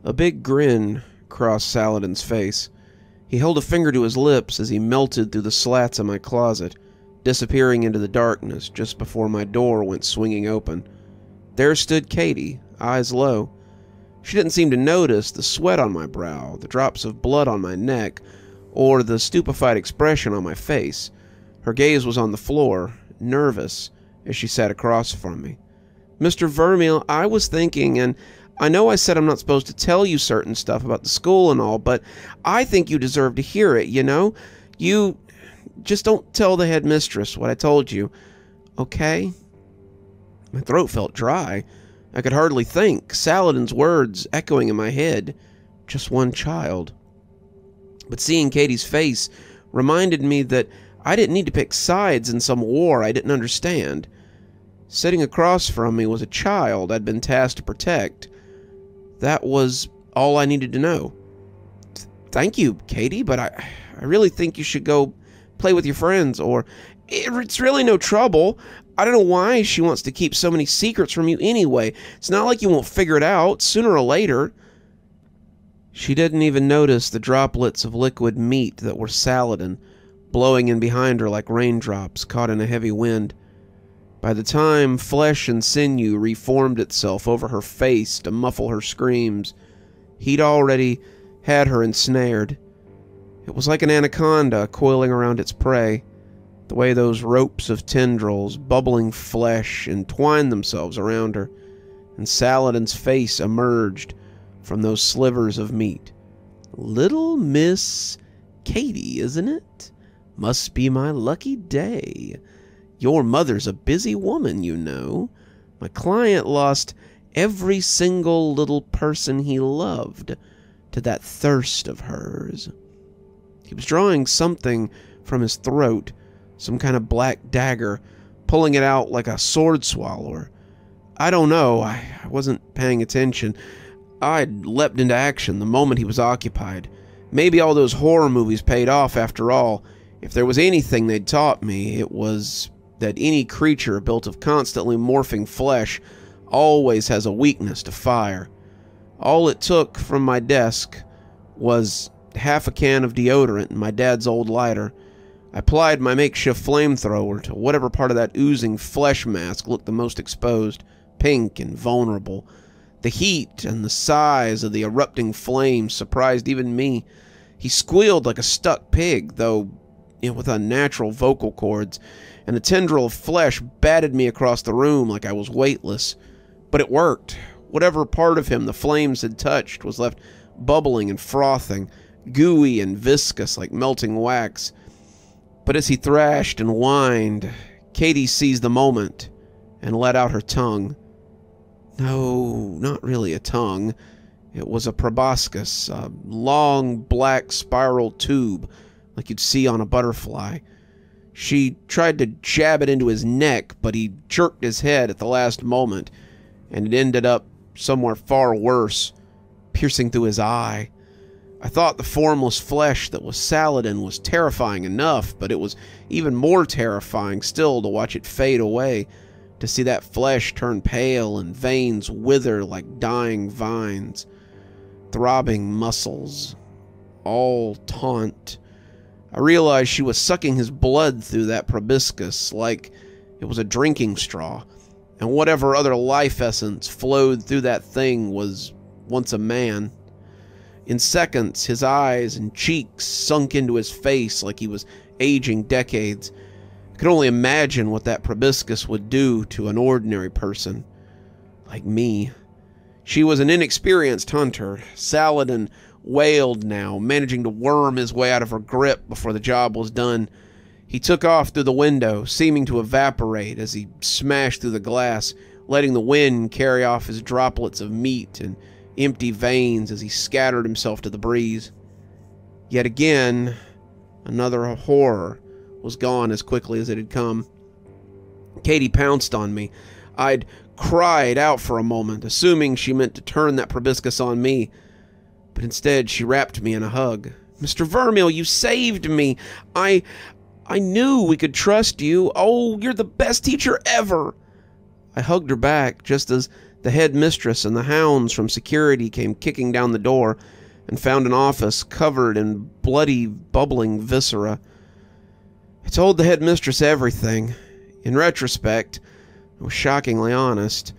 S1: A big grin crossed Saladin's face. He held a finger to his lips as he melted through the slats of my closet, disappearing into the darkness just before my door went swinging open. There stood Katie, eyes low. She didn't seem to notice the sweat on my brow, the drops of blood on my neck, or the stupefied expression on my face. Her gaze was on the floor, nervous, as she sat across from me. Mr. Vermeil, I was thinking, and I know I said I'm not supposed to tell you certain stuff about the school and all, but I think you deserve to hear it, you know? You just don't tell the headmistress what I told you, okay? My throat felt dry. I could hardly think, Saladin's words echoing in my head. Just one child. But seeing Katie's face reminded me that I didn't need to pick sides in some war I didn't understand. Sitting across from me was a child I'd been tasked to protect. That was all I needed to know. Thank you, Katie, but I really think you should go play with your friends, or it's really no trouble. I don't know why she wants to keep so many secrets from you anyway. It's not like you won't figure it out sooner or later. She didn't even notice the droplets of liquid meat that were Saladin, blowing in behind her like raindrops caught in a heavy wind. By the time flesh and sinew reformed itself over her face to muffle her screams, he'd already had her ensnared. It was like an anaconda coiling around its prey, the way those ropes of tendrils, bubbling flesh, entwined themselves around her, and Saladin's face emerged from those slivers of meat. Little Miss Katie, isn't it? Must be my lucky day. Your mother's a busy woman, you know. My client lost every single little person he loved to that thirst of hers. He was drawing something from his throat, some kind of black dagger, pulling it out like a sword swallower. I don't know, I wasn't paying attention. I'd leapt into action the moment he was occupied. Maybe all those horror movies paid off after all. If there was anything they'd taught me, it was that any creature built of constantly morphing flesh always has a weakness to fire. All it took from my desk was half a can of deodorant and my dad's old lighter. I applied my makeshift flamethrower to whatever part of that oozing flesh mask looked the most exposed, pink and vulnerable. The heat and the size of the erupting flames surprised even me. He squealed like a stuck pig, though with unnatural vocal cords, and a tendril of flesh batted me across the room like I was weightless. But it worked. Whatever part of him the flames had touched was left bubbling and frothing, gooey and viscous like melting wax. But as he thrashed and whined, Katie seized the moment and let out her tongue. No, not really a tongue. It was a proboscis, a long black spiral tube like you'd see on a butterfly. She tried to jab it into his neck, but he jerked his head at the last moment, and it ended up somewhere far worse, piercing through his eye. I thought the formless flesh that was Saladin was terrifying enough, but it was even more terrifying still to watch it fade away, to see that flesh turn pale and veins wither like dying vines. Throbbing muscles, all taut. I realized she was sucking his blood through that proboscis like it was a drinking straw, and whatever other life essence flowed through that thing was once a man. In seconds, his eyes and cheeks sunk into his face like he was aging decades. I could only imagine what that proboscis would do to an ordinary person like me. She was an inexperienced hunter. Saladin wailed now, managing to worm his way out of her grip before the job was done. He took off through the window, seeming to evaporate as he smashed through the glass, letting the wind carry off his droplets of meat and empty veins as he scattered himself to the breeze. Yet again, another horror was gone as quickly as it had come. Katie pounced on me. I'd cried out for a moment, assuming she meant to turn that proboscis on me, but instead she wrapped me in a hug. "Mr. Vermeil, you saved me! I knew we could trust you! Oh, you're the best teacher ever!" I hugged her back just as the head mistress and the hounds from security came kicking down the door and found an office covered in bloody, bubbling viscera. I told the head mistress everything. In retrospect, I was shockingly honest.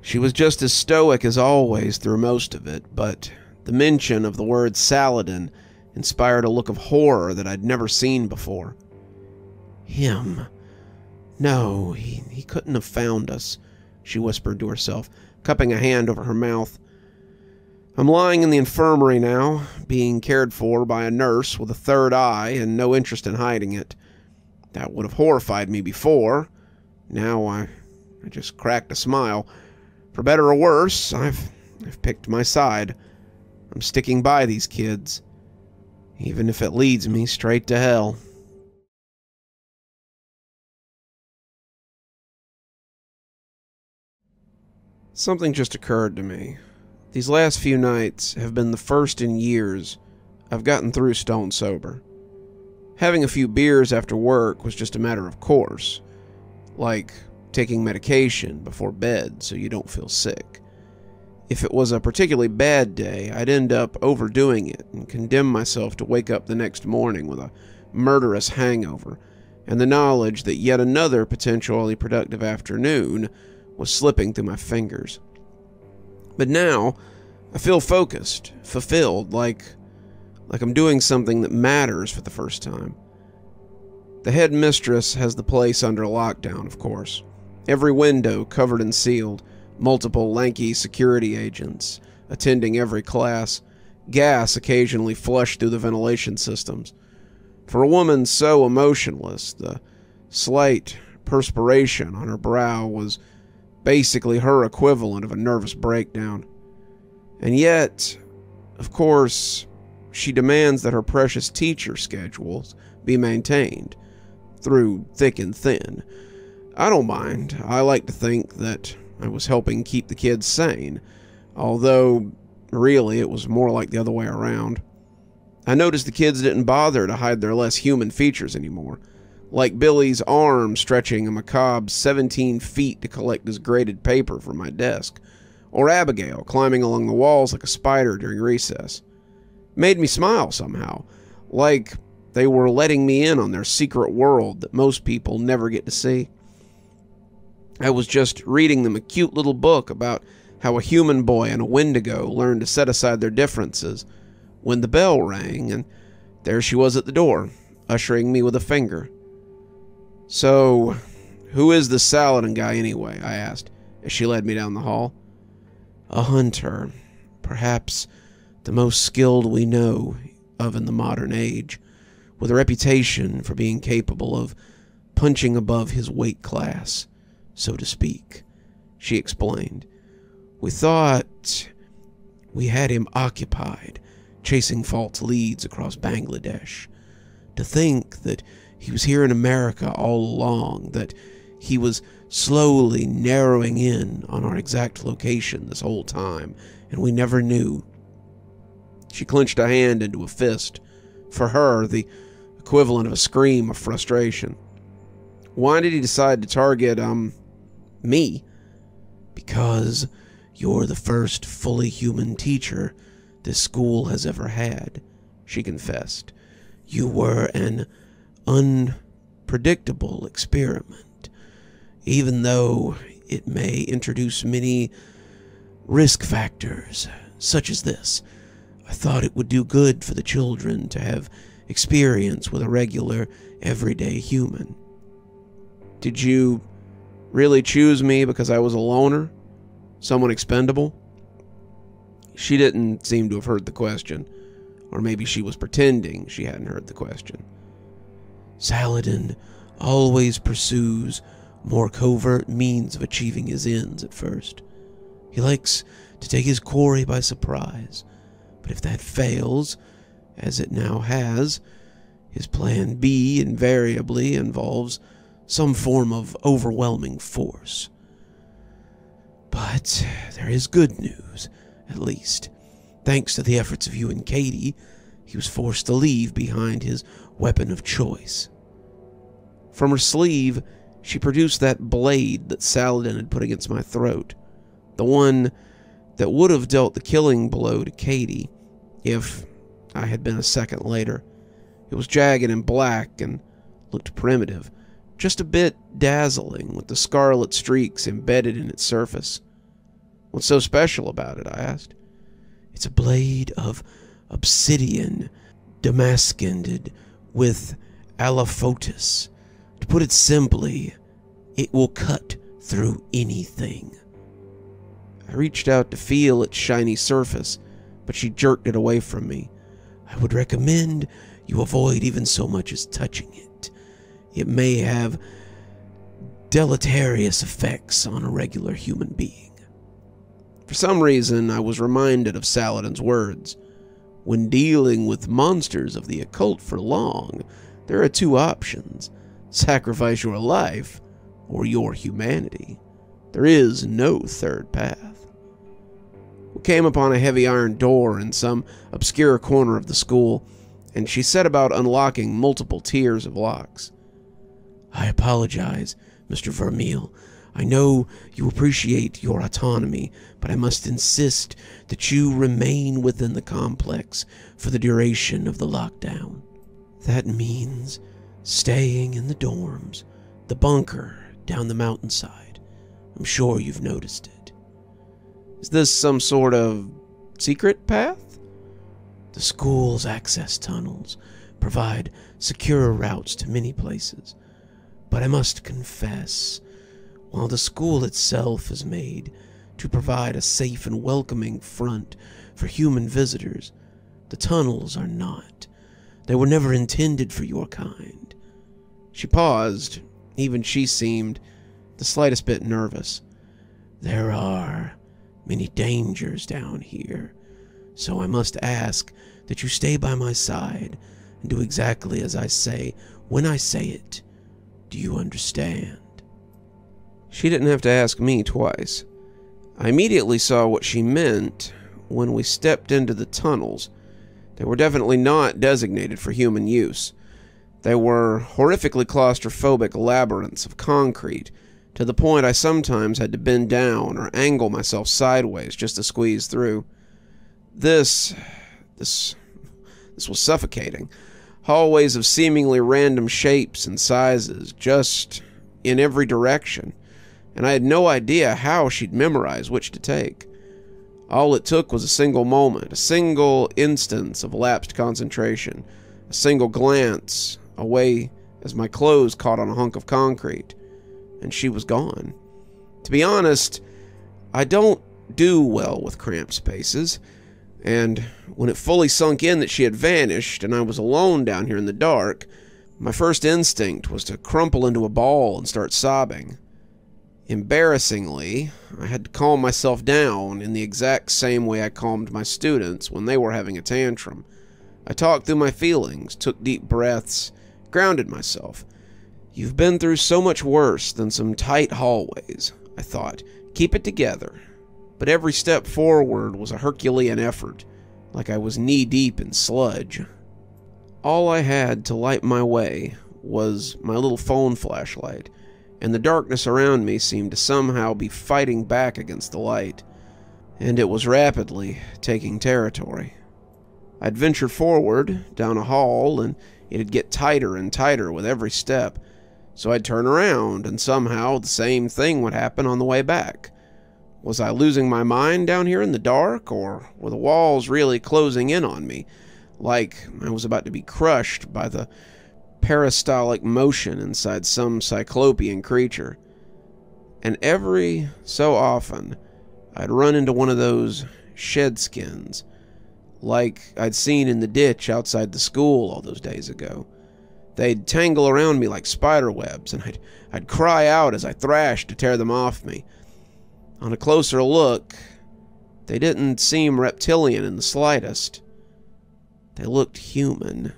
S1: She was just as stoic as always through most of it, but the mention of the word Saladin inspired a look of horror that I'd never seen before. Him. No, he couldn't have found us, she whispered to herself, cupping a hand over her mouth. I'm lying in the infirmary now, being cared for by a nurse with a third eye and no interest in hiding it. That would have horrified me before. Now I just cracked a smile. For better or worse, I've picked my side. I'm sticking by these kids, even if it leads me straight to hell. Something just occurred to me. These last few nights have been the first in years I've gotten through stone sober. Having a few beers after work was just a matter of course, like taking medication before bed so you don't feel sick. If it was a particularly bad day, I'd end up overdoing it and condemn myself to wake up the next morning with a murderous hangover and the knowledge that yet another potentially productive afternoon was slipping through my fingers. But now, I feel focused, fulfilled, like I'm doing something that matters for the first time. The head mistress has the place under lockdown, of course. Every window covered and sealed, multiple lanky security agents attending every class, gas occasionally flushed through the ventilation systems. For a woman so emotionless, the slight perspiration on her brow was basically her equivalent of a nervous breakdown. And yet, of course, she demands that her precious teacher schedules be maintained, through thick and thin. I don't mind. I like to think that I was helping keep the kids sane, although really it was more like the other way around. I noticed the kids didn't bother to hide their less human features anymore, like Billy's arm stretching a macabre 17 feet to collect his graded paper from my desk, or Abigail climbing along the walls like a spider during recess. Made me smile somehow, like They were letting me in on their secret world that most people never get to see. I was just reading them a cute little book about how a human boy and a Wendigo learned to set aside their differences when the bell rang, and there she was at the door, ushering me with a finger. "So, who is this Saladin guy anyway?" I asked, as she led me down the hall. "A hunter, perhaps the most skilled we know of in the modern age, with a reputation for being capable of punching above his weight class, so to speak," she explained. "We thought we had him occupied, chasing false leads across Bangladesh. To think that he was here in America all along, that he was slowly narrowing in on our exact location this whole time, and we never knew." She clenched a hand into a fist, for her the equivalent of a scream of frustration. "Why did he decide to target, me?" "Because you're the first fully human teacher this school has ever had," she confessed. "You were an unpredictable experiment, even though it may introduce many risk factors, such as this. I thought it would do good for the children to have experience with a regular, everyday human." "Did you really choose me because I was a loner? Someone expendable?" She didn't seem to have heard the question, or maybe she was pretending she hadn't heard the question. "Saladin always pursues more covert means of achieving his ends at first. He likes to take his quarry by surprise, but if that fails, as it now has, his plan B invariably involves some form of overwhelming force. But there is good news, at least. Thanks to the efforts of you and Katie, he was forced to leave behind his weapon of choice." From her sleeve, she produced that blade that Saladin had put against my throat, the one that would have dealt the killing blow to Katie if I had been a second later. It was jagged and black and looked primitive, just a bit dazzling with the scarlet streaks embedded in its surface. "What's so special about it?" I asked. "It's a blade of obsidian damascened with alaphotis. To put it simply, it will cut through anything." I reached out to feel its shiny surface, but she jerked it away from me. "I would recommend you avoid even so much as touching it. It may have deleterious effects on a regular human being." For some reason, I was reminded of Saladin's words. When dealing with monsters of the occult for long, there are two options: sacrifice your life or your humanity. There is no third path. We came upon a heavy iron door in some obscure corner of the school, and she set about unlocking multiple tiers of locks. "I apologize, Mr. Vermeil. I know you appreciate your autonomy, but I must insist that you remain within the complex for the duration of the lockdown. That means staying in the dorms, the bunker down the mountainside. I'm sure you've noticed it." "Is this some sort of secret path?" "The school's access tunnels provide secure routes to many places, but I must confess, while the school itself is made to provide a safe and welcoming front for human visitors, the tunnels are not. They were never intended for your kind." She paused. Even she seemed the slightest bit nervous. "There are many dangers down here, so I must ask that you stay by my side and do exactly as I say when I say it. Do you understand?" She didn't have to ask me twice. I immediately saw what she meant when we stepped into the tunnels. They were definitely not designated for human use. They were horrifically claustrophobic labyrinths of concrete, to the point I sometimes had to bend down or angle myself sideways just to squeeze through. This was suffocating. hallways of seemingly random shapes and sizes, just in every direction, and I had no idea how she'd memorize which to take. All it took was a single moment, a single instance of lapsed concentration, a single glance away as my clothes caught on a hunk of concrete, and she was gone. To be honest, I don't do well with cramped spaces, and when it fully sunk in that she had vanished and I was alone down here in the dark, my first instinct was to crumple into a ball and start sobbing. Embarrassingly, I had to calm myself down in the exact same way I calmed my students when they were having a tantrum. I talked through my feelings, took deep breaths, grounded myself. You've been through so much worse than some tight hallways, I thought. Keep it together. But every step forward was a Herculean effort, like I was knee-deep in sludge. All I had to light my way was my little phone flashlight, and the darkness around me seemed to somehow be fighting back against the light, and it was rapidly taking territory. I'd venture forward down a hall, and it'd get tighter and tighter with every step, so I'd turn around, and somehow the same thing would happen on the way back. Was I losing my mind down here in the dark, or were the walls really closing in on me, like I was about to be crushed by the peristaltic motion inside some cyclopean creature? And every so often, I'd run into one of those shed skins, like I'd seen in the ditch outside the school all those days ago. They'd tangle around me like spider webs, and I'd cry out as I thrashed to tear them off me. On a closer look, they didn't seem reptilian in the slightest. They looked human.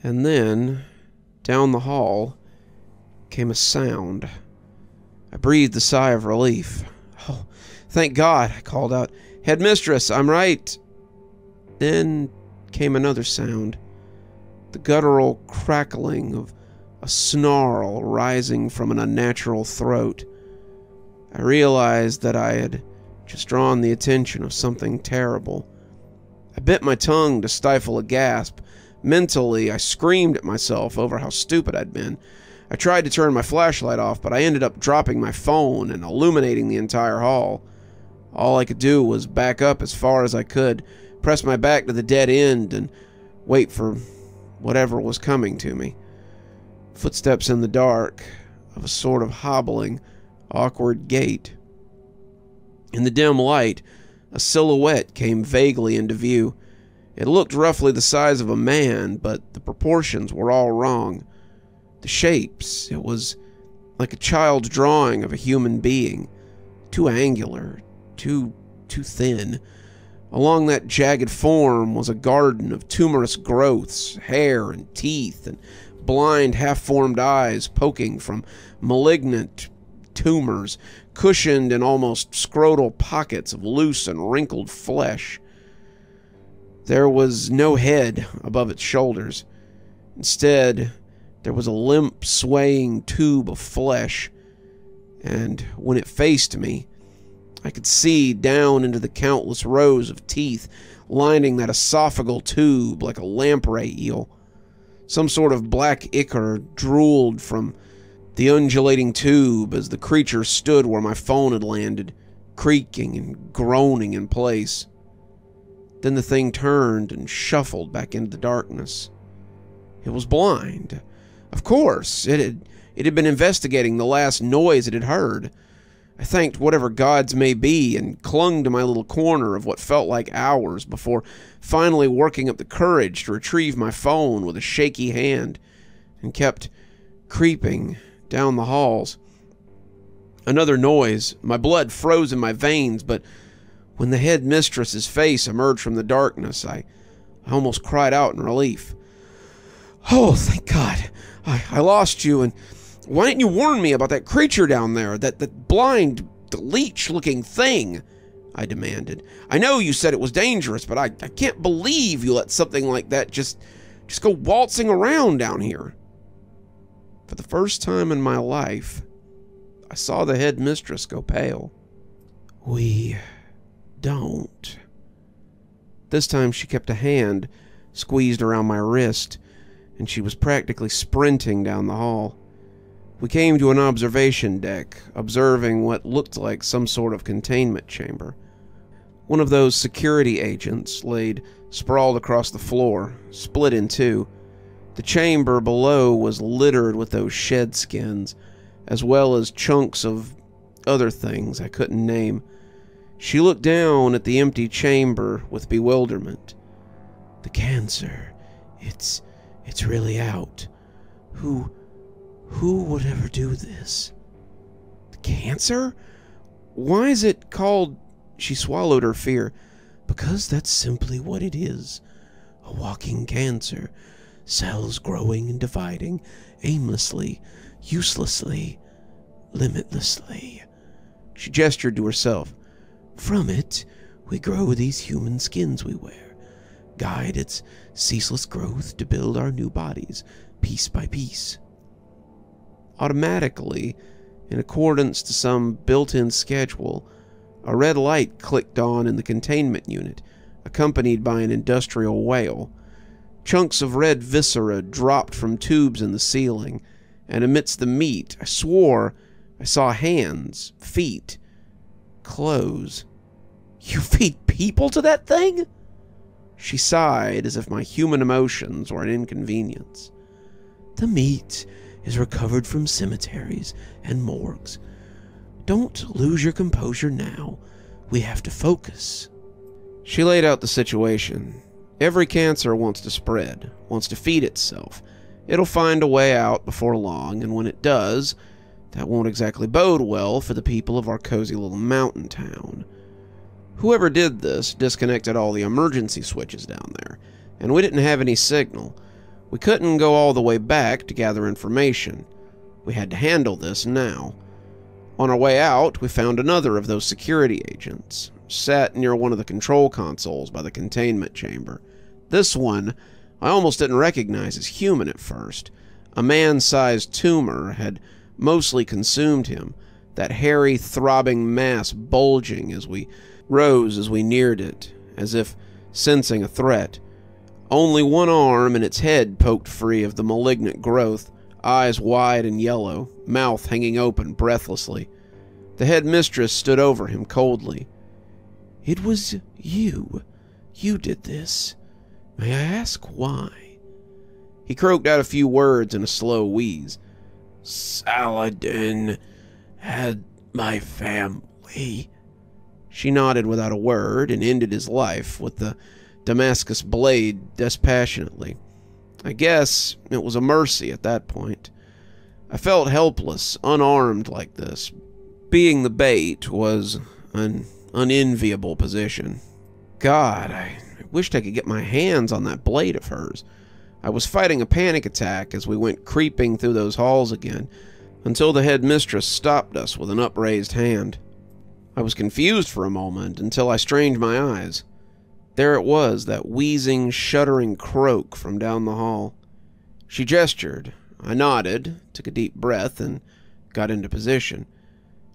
S1: And then, down the hall, came a sound. I breathed a sigh of relief. "Oh, thank God," I called out. "Headmistress, I'm right." Then came another sound. The guttural crackling of a snarl rising from an unnatural throat. I realized that I had just drawn the attention of something terrible. I bit my tongue to stifle a gasp. Mentally, I screamed at myself over how stupid I'd been. I tried to turn my flashlight off, but I ended up dropping my phone and illuminating the entire hall. All I could do was back up as far as I could, press my back to the dead end, and wait for whatever was coming to me. Footsteps in the dark, of a sort of hobbling, awkward gait. In the dim light, a silhouette came vaguely into view. It looked roughly the size of a man, but the proportions were all wrong. The shapes, it was like a child's drawing of a human being. Too angular, too thin. Along that jagged form was a garden of tumorous growths, hair and teeth, and blind half-formed eyes poking from malignant tumors, cushioned in almost scrotal pockets of loose and wrinkled flesh. There was no head above its shoulders. Instead, there was a limp, swaying tube of flesh, and when it faced me, I could see down into the countless rows of teeth lining that esophageal tube like a lamprey eel. Some sort of black ichor drooled from the undulating tube as the creature stood where my phone had landed, creaking and groaning in place. Then the thing turned and shuffled back into the darkness. It was blind. Of course, it had been investigating the last noise it had heard. I thanked whatever gods may be and clung to my little corner of what felt like hours before finally working up the courage to retrieve my phone with a shaky hand, and kept creeping down the halls. Another noise. My blood froze in my veins, but when the headmistress's face emerged from the darkness, I almost cried out in relief. "Oh, thank God. I lost you, and why didn't you warn me about that creature down there, that blind, leech-looking thing?" I demanded. "I know you said it was dangerous, but I can't believe you let something like that just go waltzing around down here." For the first time in my life, I saw the headmistress go pale. "We don't." This time she kept a hand squeezed around my wrist, and she was practically sprinting down the hall. We came to an observation deck, observing what looked like some sort of containment chamber. One of those security agents laid sprawled across the floor, split in two. The chamber below was littered with those shed skins, as well as chunks of other things I couldn't name. She looked down at the empty chamber with bewilderment. "The cancer, it's really out. Who would ever do this?" "The cancer? Why is it called..." She swallowed her fear. "Because that's simply what it is. A walking cancer. Cells growing and dividing, aimlessly, uselessly, limitlessly." She gestured to herself. "From it, we grow these human skins we wear, guide its ceaseless growth to build our new bodies, piece by piece." Automatically, in accordance to some built-in schedule, a red light clicked on in the containment unit, accompanied by an industrial wail. Chunks of red viscera dropped from tubes in the ceiling, and amidst the meat, I swore I saw hands, feet, clothes. "You feed people to that thing?" She sighed as if my human emotions were an inconvenience. "The meat is recovered from cemeteries and morgues. Don't lose your composure now. We have to focus." She laid out the situation. Every cancer wants to spread, wants to feed itself. It'll find a way out before long, and when it does, that won't exactly bode well for the people of our cozy little mountain town. Whoever did this disconnected all the emergency switches down there, and we didn't have any signal. We couldn't go all the way back to gather information. We had to handle this now. On our way out, we found another of those security agents, sat near one of the control consoles by the containment chamber. This one I almost didn't recognize as human at first. A man-sized tumor had mostly consumed him, that hairy, throbbing mass bulging as we rose as we neared it, as if sensing a threat. Only one arm and its head poked free of the malignant growth, eyes wide and yellow, mouth hanging open breathlessly. The headmistress stood over him coldly. "It was you. You did this. May I ask why?" He croaked out a few words in a slow wheeze. "Saladin had my family." She nodded without a word and ended his life with the Damascus blade dispassionately. I guess it was a mercy at that point. I felt helpless, unarmed like this. Being the bait was an unenviable position. God, I wished I could get my hands on that blade of hers. I was fighting a panic attack as we went creeping through those halls again, until the headmistress stopped us with an upraised hand. I was confused for a moment until I strained my eyes. There it was, that wheezing, shuddering croak from down the hall. She gestured. I nodded, took a deep breath, and got into position.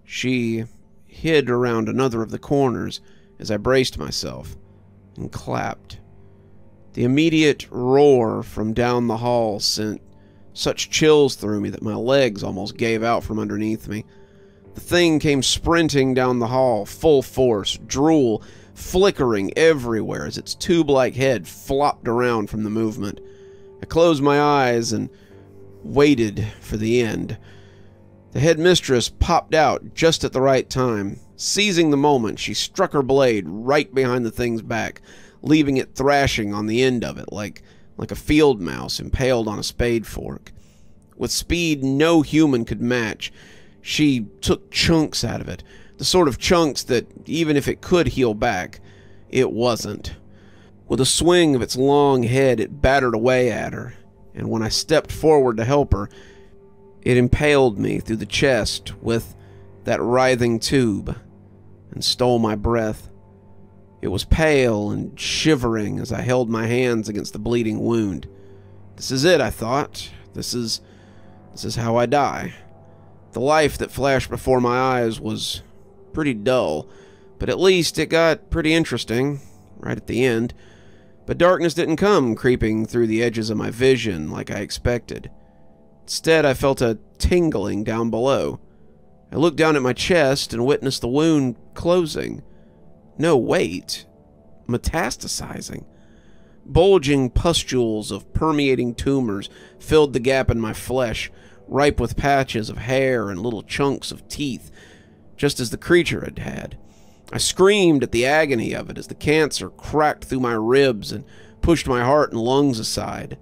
S1: She hid around another of the corners as I braced myself, and clapped. The immediate roar from down the hall sent such chills through me that my legs almost gave out from underneath me. The thing came sprinting down the hall, full force, drool flickering everywhere as its tube-like head flopped around from the movement. I closed my eyes and waited for the end. The headmistress popped out just at the right time. Seizing the moment, she struck her blade right behind the thing's back, leaving it thrashing on the end of it like a field mouse impaled on a spade fork. With speed no human could match, she took chunks out of it, the sort of chunks that, even if it could heal back, it wasn't. With a swing of its long head, it battered away at her, and when I stepped forward to help her, it impaled me through the chest with that writhing tube and stole my breath. It was pale and shivering as I held my hands against the bleeding wound. This is it, I thought. This is how I die. The life that flashed before my eyes was pretty dull, but at least it got pretty interesting right at the end. But darkness didn't come creeping through the edges of my vision like I expected. Instead, I felt a tingling down below. I looked down at my chest and witnessed the wound closing. No, wait. Metastasizing. Bulging pustules of permeating tumors filled the gap in my flesh, ripe with patches of hair and little chunks of teeth, just as the creature had had. I screamed at the agony of it as the cancer cracked through my ribs and pushed my heart and lungs aside.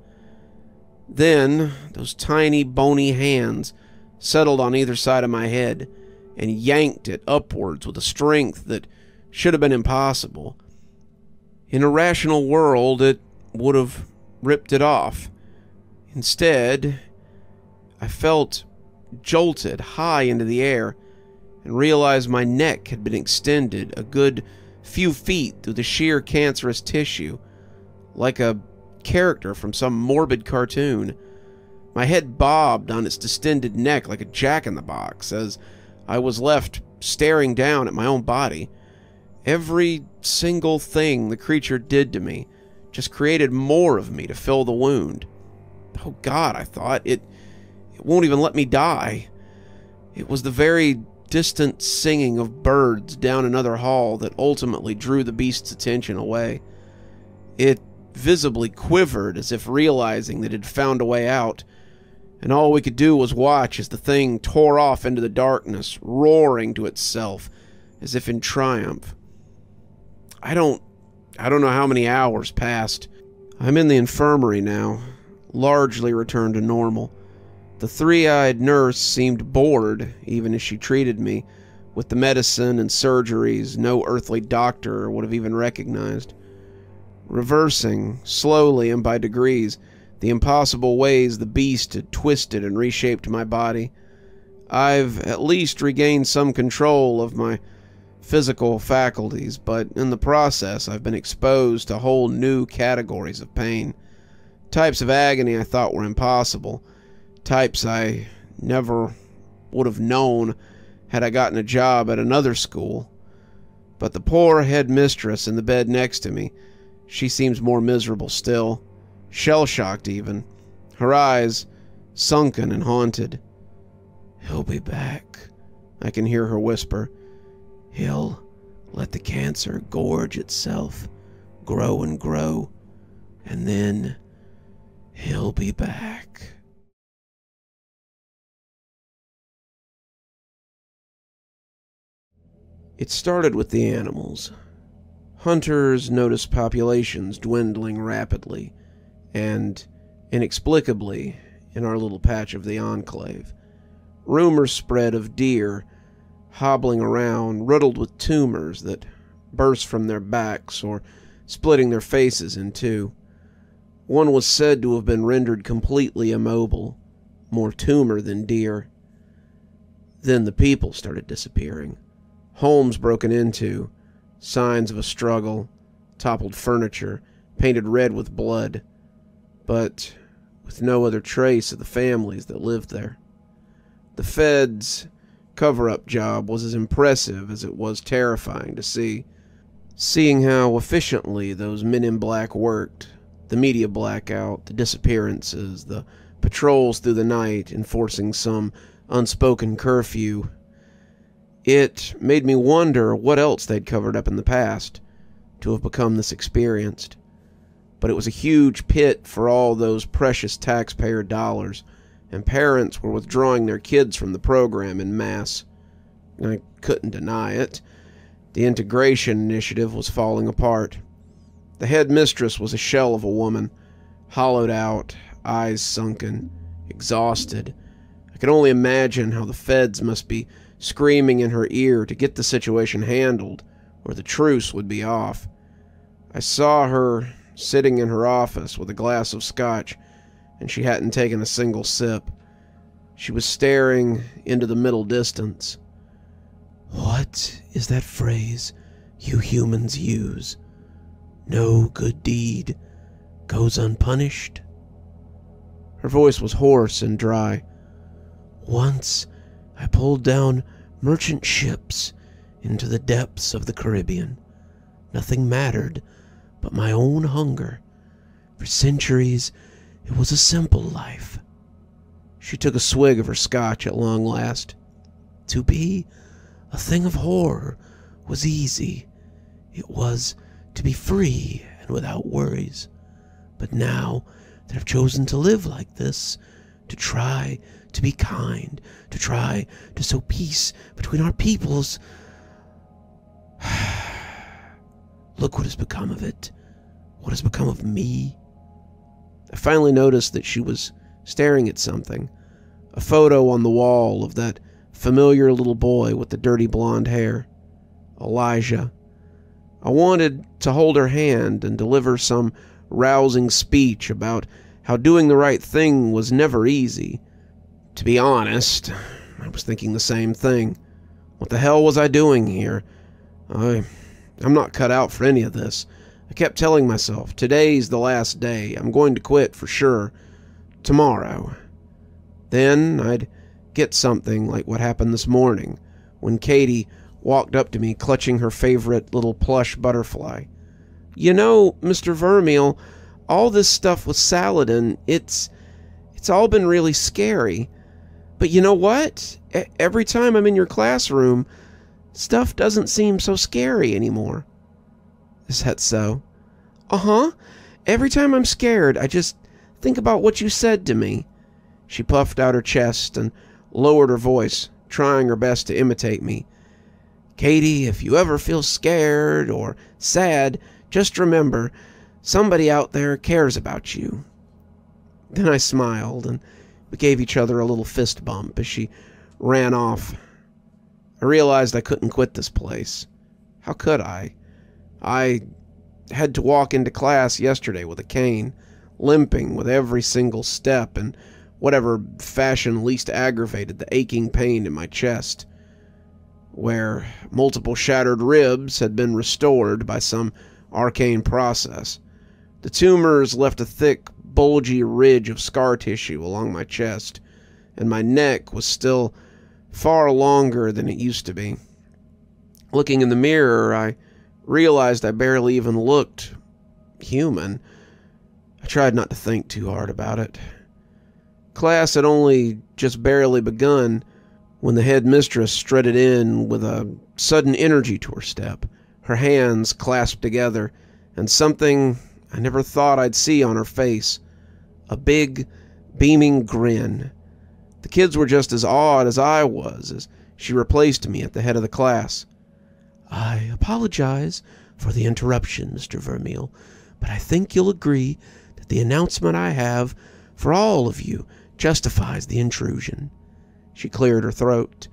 S1: Then, those tiny, bony hands settled on either side of my head and yanked it upwards with a strength that should have been impossible. In a rational world, it would have ripped it off. Instead, I felt jolted high into the air and realized my neck had been extended a good few feet through the sheer cancerous tissue, like a character from some morbid cartoon. My head bobbed on its distended neck like a jack-in-the-box as I was left staring down at my own body. Every single thing the creature did to me just created more of me to fill the wound. Oh God, I thought, it won't even let me die. It was the very distant singing of birds down another hall that ultimately drew the beast's attention away. It visibly quivered as if realizing that it had found a way out, and all we could do was watch as the thing tore off into the darkness, roaring to itself as if in triumph. I don't know how many hours passed. I'm in the infirmary now, largely returned to normal. The three-eyed nurse seemed bored, even as she treated me, with the medicine and surgeries no earthly doctor would have even recognized. Reversing, slowly and by degrees, the impossible ways the beast had twisted and reshaped my body, I've at least regained some control of my physical faculties, but in the process I've been exposed to whole new categories of pain. Types of agony I thought were impossible. Types I never would have known had I gotten a job at another school. But the poor headmistress in the bed next to me, she seems more miserable still, shell-shocked even, her eyes sunken and haunted. "He'll be back," I can hear her whisper. "He'll let the cancer gorge itself, grow and grow, and then he'll be back." It started with the animals. Hunters noticed populations dwindling rapidly and inexplicably in our little patch of the enclave. Rumors spread of deer hobbling around, riddled with tumors that burst from their backs or splitting their faces in two. One was said to have been rendered completely immobile, more tumor than deer. Then the people started disappearing. Homes broken into, signs of a struggle, toppled furniture, painted red with blood, but with no other trace of the families that lived there. The Fed's cover-up job was as impressive as it was terrifying to see. Seeing how efficiently those men in black worked, the media blackout, the disappearances, the patrols through the night enforcing some unspoken curfew, it made me wonder what else they'd covered up in the past to have become this experienced. But it was a huge pit for all those precious taxpayer dollars, and parents were withdrawing their kids from the program en masse. I couldn't deny it. The integration initiative was falling apart. The headmistress was a shell of a woman, hollowed out, eyes sunken, exhausted. I could only imagine how the feds must be screaming in her ear to get the situation handled, or the truce would be off. I saw her sitting in her office with a glass of scotch, and she hadn't taken a single sip. She was staring into the middle distance. "What is that phrase you humans use? No good deed goes unpunished?" Her voice was hoarse and dry. "Once I pulled down merchant ships into the depths of the Caribbean. Nothing mattered but my own hunger. For centuries, it was a simple life. She took a swig of her scotch at long last. To be a thing of horror was easy. It was to be free and without worries. But now that I've chosen to live like this, to try to be kind, to try to sow peace between our peoples, look what has become of it. What has become of me? I finally noticed that she was staring at something. A photo on the wall of that familiar little boy with the dirty blonde hair. Elijah. I wanted to hold her hand and deliver some rousing speech about how doing the right thing was never easy. To be honest, I was thinking the same thing. What the hell was I doing here? I'm not cut out for any of this. I kept telling myself, today's the last day. I'm going to quit for sure. Tomorrow. Then I'd get something like what happened this morning, when Katie walked up to me clutching her favorite little plush butterfly. You know, Mr. Vermeil, all this stuff with Saladin, it's all been really scary. But you know what? Every time I'm in your classroom, stuff doesn't seem so scary anymore. Is that so? Uh-huh. Every time I'm scared, I just think about what you said to me. She puffed out her chest and lowered her voice, trying her best to imitate me. Katie, if you ever feel scared or sad, just remember, somebody out there cares about you. Then I smiled, and we gave each other a little fist bump as she ran off. I realized I couldn't quit this place. How could I? I had to walk into class yesterday with a cane, limping with every single step in whatever fashion least aggravated the aching pain in my chest, where multiple shattered ribs had been restored by some arcane process. The tumors left a thick, bulgy ridge of scar tissue along my chest, and my neck was still far longer than it used to be. Looking in the mirror, I realized I barely even looked human. I tried not to think too hard about it. Class had only just barely begun when the headmistress strutted in with a sudden energy to her step, her hands clasped together, and something I never thought I'd see on her face, a big, beaming grin. The kids were just as awed as I was as she replaced me at the head of the class. I apologize for the interruption, Mr. Vermeil, but I think you'll agree that the announcement I have for all of you justifies the intrusion. She cleared her throat.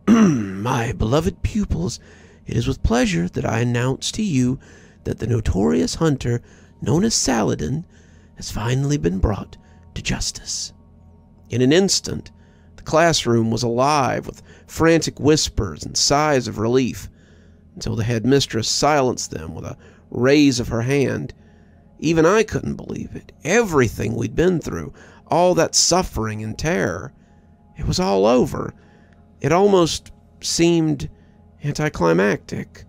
S1: My beloved pupils, it is with pleasure that I announce to you that the notorious hunter known as Saladin has finally been brought to justice. In an instant, the classroom was alive with frantic whispers and sighs of relief, until the headmistress silenced them with a raise of her hand. Even I couldn't believe it. Everything we'd been through, all that suffering and terror, it was all over. It almost seemed anticlimactic.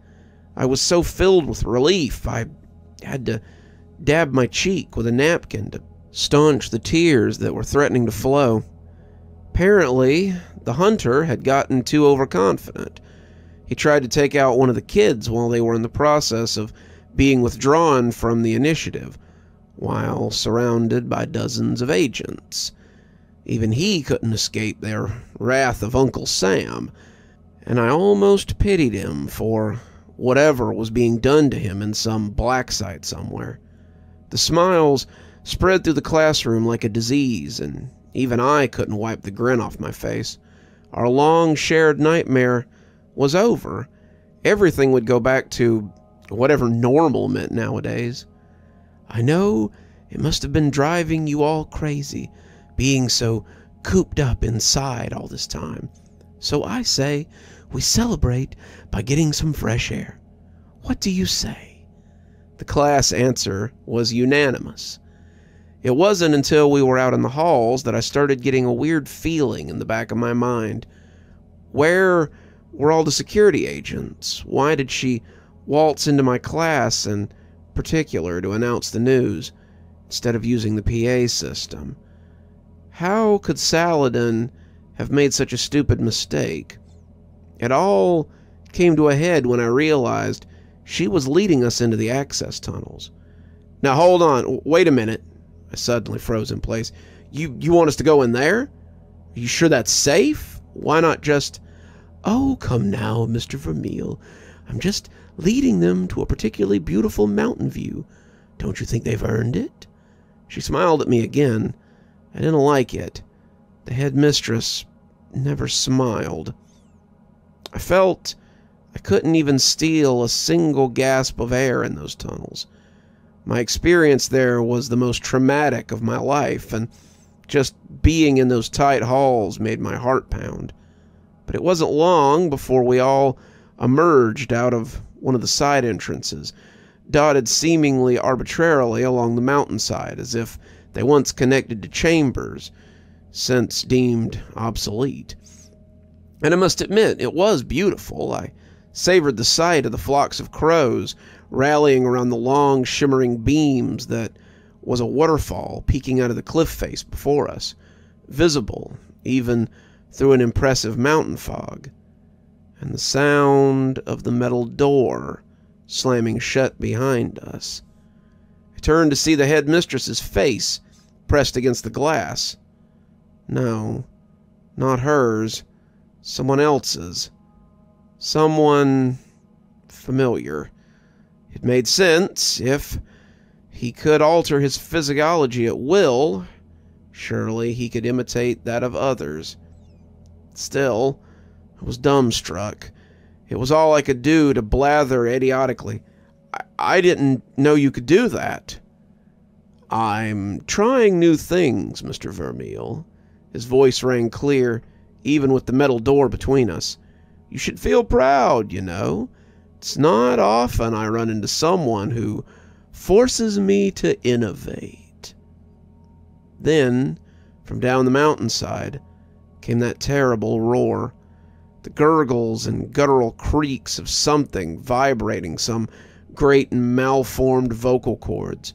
S1: I was so filled with relief, I had to dab my cheek with a napkin to staunch the tears that were threatening to flow. Apparently, the hunter had gotten too overconfident. He tried to take out one of the kids while they were in the process of being withdrawn from the initiative, while surrounded by dozens of agents. Even he couldn't escape their wrath of Uncle Sam, and I almost pitied him for whatever was being done to him in some black site somewhere. The smiles spread through the classroom like a disease, and even I couldn't wipe the grin off my face. Our long shared nightmare was over. Everything would go back to whatever normal meant nowadays. I know it must have been driving you all crazy, being so cooped up inside all this time. So I say we celebrate by getting some fresh air. What do you say? The class answer was unanimous. It wasn't until we were out in the halls that I started getting a weird feeling in the back of my mind. Where were all the security agents? Why did she waltz into my class, and particular to announce the news, instead of using the PA system. How could Saladin have made such a stupid mistake? It all came to a head when I realized she was leading us into the access tunnels. Now hold on, wait a minute. I suddenly froze in place. You want us to go in there? Are you sure that's safe? Why not just... Oh, come now, Mr. Vermeil. I'm just leading them to a particularly beautiful mountain view. Don't you think they've earned it? She smiled at me again. I didn't like it. The headmistress never smiled. I felt I couldn't even steal a single gasp of air in those tunnels. My experience there was the most traumatic of my life, and just being in those tight halls made my heart pound. But it wasn't long before we all emerged out of one of the side entrances, dotted seemingly arbitrarily along the mountainside, as if they once connected to chambers, since deemed obsolete. And I must admit, it was beautiful. I savored the sight of the flocks of crows rallying around the long, shimmering beams that was a waterfall peeking out of the cliff face before us, visible even through an impressive mountain fog, and the sound of the metal door slamming shut behind us. I turned to see the headmistress's face pressed against the glass. No, not hers. Someone else's. Someone familiar. It made sense. If he could alter his physiology at will, surely he could imitate that of others. Still, I was dumbstruck. It was all I could do to blather idiotically. I didn't know you could do that. I'm trying new things, Mr. Vermeil. His voice rang clear, even with the metal door between us. You should feel proud, you know. It's not often I run into someone who forces me to innovate. Then, from down the mountainside, came that terrible roar. The gurgles and guttural creaks of something vibrating some great and malformed vocal cords.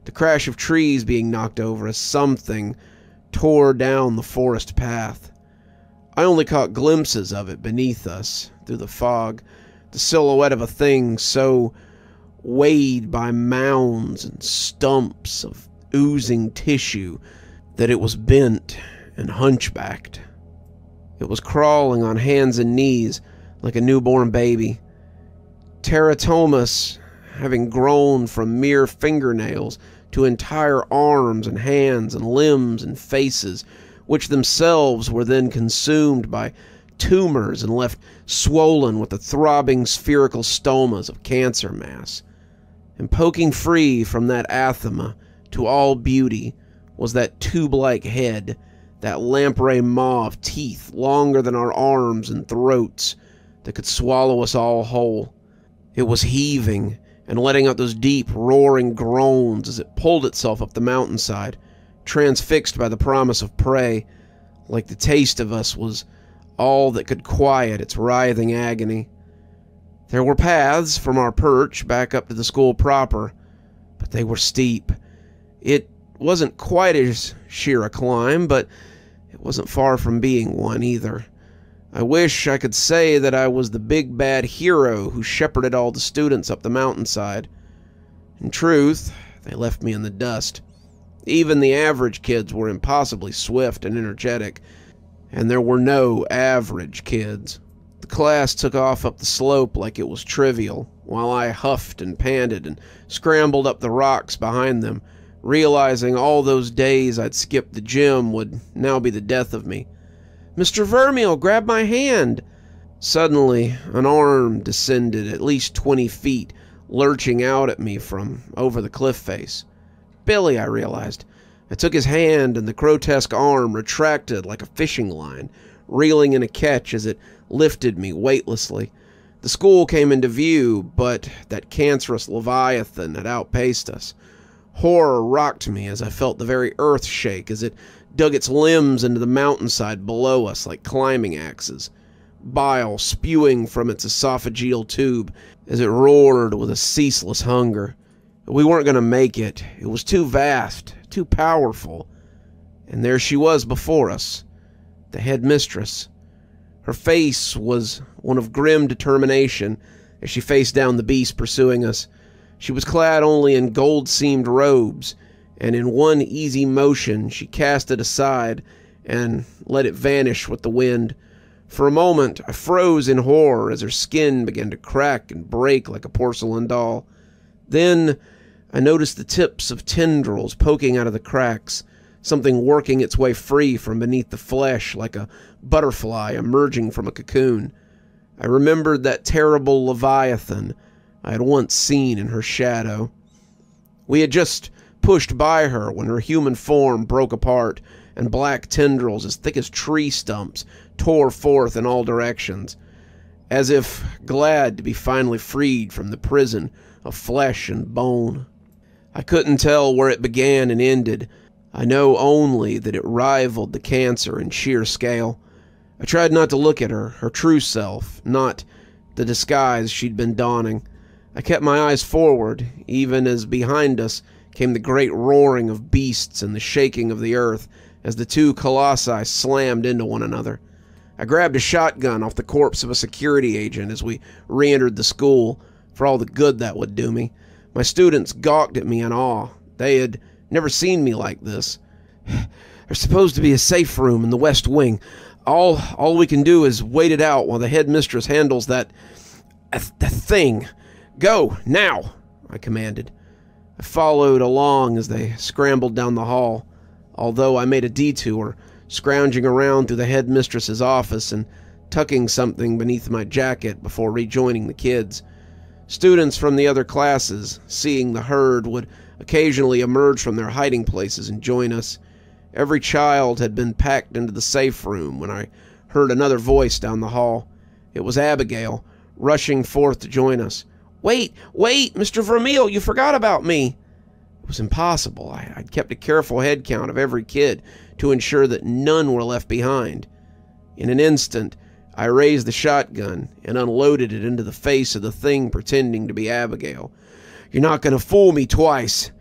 S1: The crash of trees being knocked over as something tore down the forest path. I only caught glimpses of it beneath us, through the fog, the silhouette of a thing so weighed by mounds and stumps of oozing tissue that it was bent and hunchbacked. It was crawling on hands and knees like a newborn baby. Teratomas, having grown from mere fingernails to entire arms and hands and limbs and faces, which themselves were then consumed by tumors and left swollen with the throbbing spherical stomas of cancer mass. And poking free from that athema to all beauty was that tube-like head, that lamprey maw of teeth longer than our arms and throats that could swallow us all whole. It was heaving and letting out those deep, roaring groans as it pulled itself up the mountainside, transfixed by the promise of prey, like the taste of us was all that could quiet its writhing agony. There were paths from our perch back up to the school proper, but they were steep. It wasn't quite as sheer a climb, but it wasn't far from being one either. I wish I could say that I was the big bad hero who shepherded all the students up the mountainside. In truth, they left me in the dust. Even the average kids were impossibly swift and energetic, and there were no average kids. The class took off up the slope like it was trivial, while I huffed and panted and scrambled up the rocks behind them, realizing all those days I'd skipped the gym would now be the death of me. "Mr. Vermeil, grab my hand!" Suddenly, an arm descended at least 20 feet, lurching out at me from over the cliff face. Billy, I realized. I took his hand, and the grotesque arm retracted like a fishing line, reeling in a catch as it lifted me weightlessly. The school came into view, but that cancerous leviathan had outpaced us. Horror rocked me as I felt the very earth shake as it dug its limbs into the mountainside below us like climbing axes, bile spewing from its esophageal tube as it roared with a ceaseless hunger. We weren't going to make it. It was too vast, too powerful. And there she was before us, the headmistress. Her face was one of grim determination as she faced down the beast pursuing us. She was clad only in gold-seamed robes, and in one easy motion she cast it aside and let it vanish with the wind. For a moment I froze in horror as her skin began to crack and break like a porcelain doll. Then I noticed the tips of tendrils poking out of the cracks, something working its way free from beneath the flesh like a butterfly emerging from a cocoon. I remembered that terrible Leviathan I had once seen in her shadow. We had just pushed by her when her human form broke apart, and black tendrils as thick as tree stumps tore forth in all directions, as if glad to be finally freed from the prison of flesh and bone. I couldn't tell where it began and ended. I know only that it rivaled the cancer in sheer scale. I tried not to look at her true self, not the disguise she'd been donning. I kept my eyes forward, even as behind us came the great roaring of beasts and the shaking of the earth as the two colossi slammed into one another. I grabbed a shotgun off the corpse of a security agent as we re-entered the school, for all the good that would do me. My students gawked at me in awe. They had never seen me like this. There's supposed to be a safe room in the west wing. All we can do is wait it out while the headmistress handles that thing. Go, now, I commanded. I followed along as they scrambled down the hall, although I made a detour, scrounging around through the headmistress's office and tucking something beneath my jacket before rejoining the kids. Students from the other classes, seeing the herd, would occasionally emerge from their hiding places and join us. Every child had been packed into the safe room when I heard another voice down the hall. It was Abigail, rushing forth to join us. Wait, Mr. Vermeil, you forgot about me. It was impossible. I'd kept a careful head count of every kid to ensure that none were left behind. In an instant, I raised the shotgun and unloaded it into the face of the thing pretending to be Abigail. You're not going to fool me twice.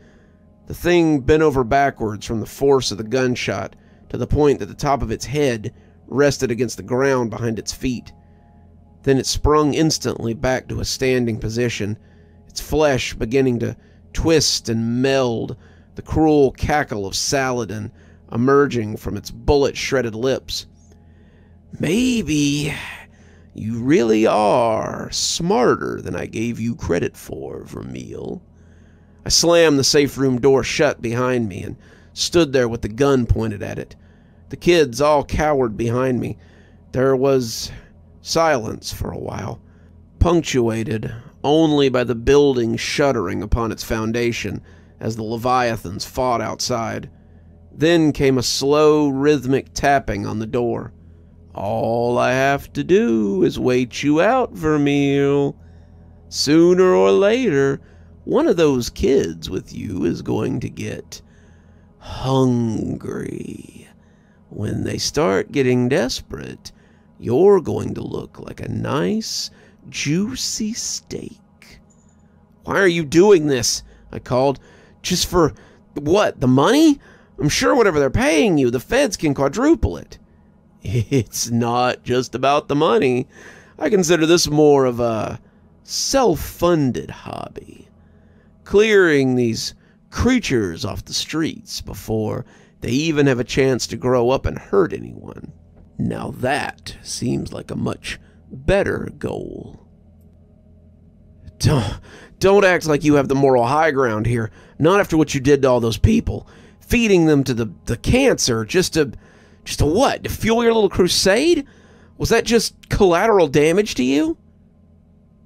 S1: The thing bent over backwards from the force of the gunshot to the point that the top of its head rested against the ground behind its feet. Then it sprung instantly back to a standing position, its flesh beginning to twist and meld, the cruel cackle of Saladin emerging from its bullet-shredded lips. Maybe you really are smarter than I gave you credit for, Vermeil. I slammed the safe room door shut behind me and stood there with the gun pointed at it. The kids all cowered behind me. There was silence for a while, punctuated only by the building shuddering upon its foundation as the leviathans fought outside. Then came a slow, rhythmic tapping on the door. All I have to do is wait you out, Vermeil. Sooner or later, one of those kids with you is going to get hungry. When they start getting desperate, you're going to look like a nice, juicy steak. Why are you doing this? I called. Just for what, the money? I'm sure whatever they're paying you, the feds can quadruple it. It's not just about the money. I consider this more of a self-funded hobby. Clearing these creatures off the streets before they even have a chance to grow up and hurt anyone. Now that seems like a much better goal. Don't act like you have the moral high ground here. Not after what you did to all those people. Feeding them to the cancer just to what? To fuel your little crusade? Was that just collateral damage to you?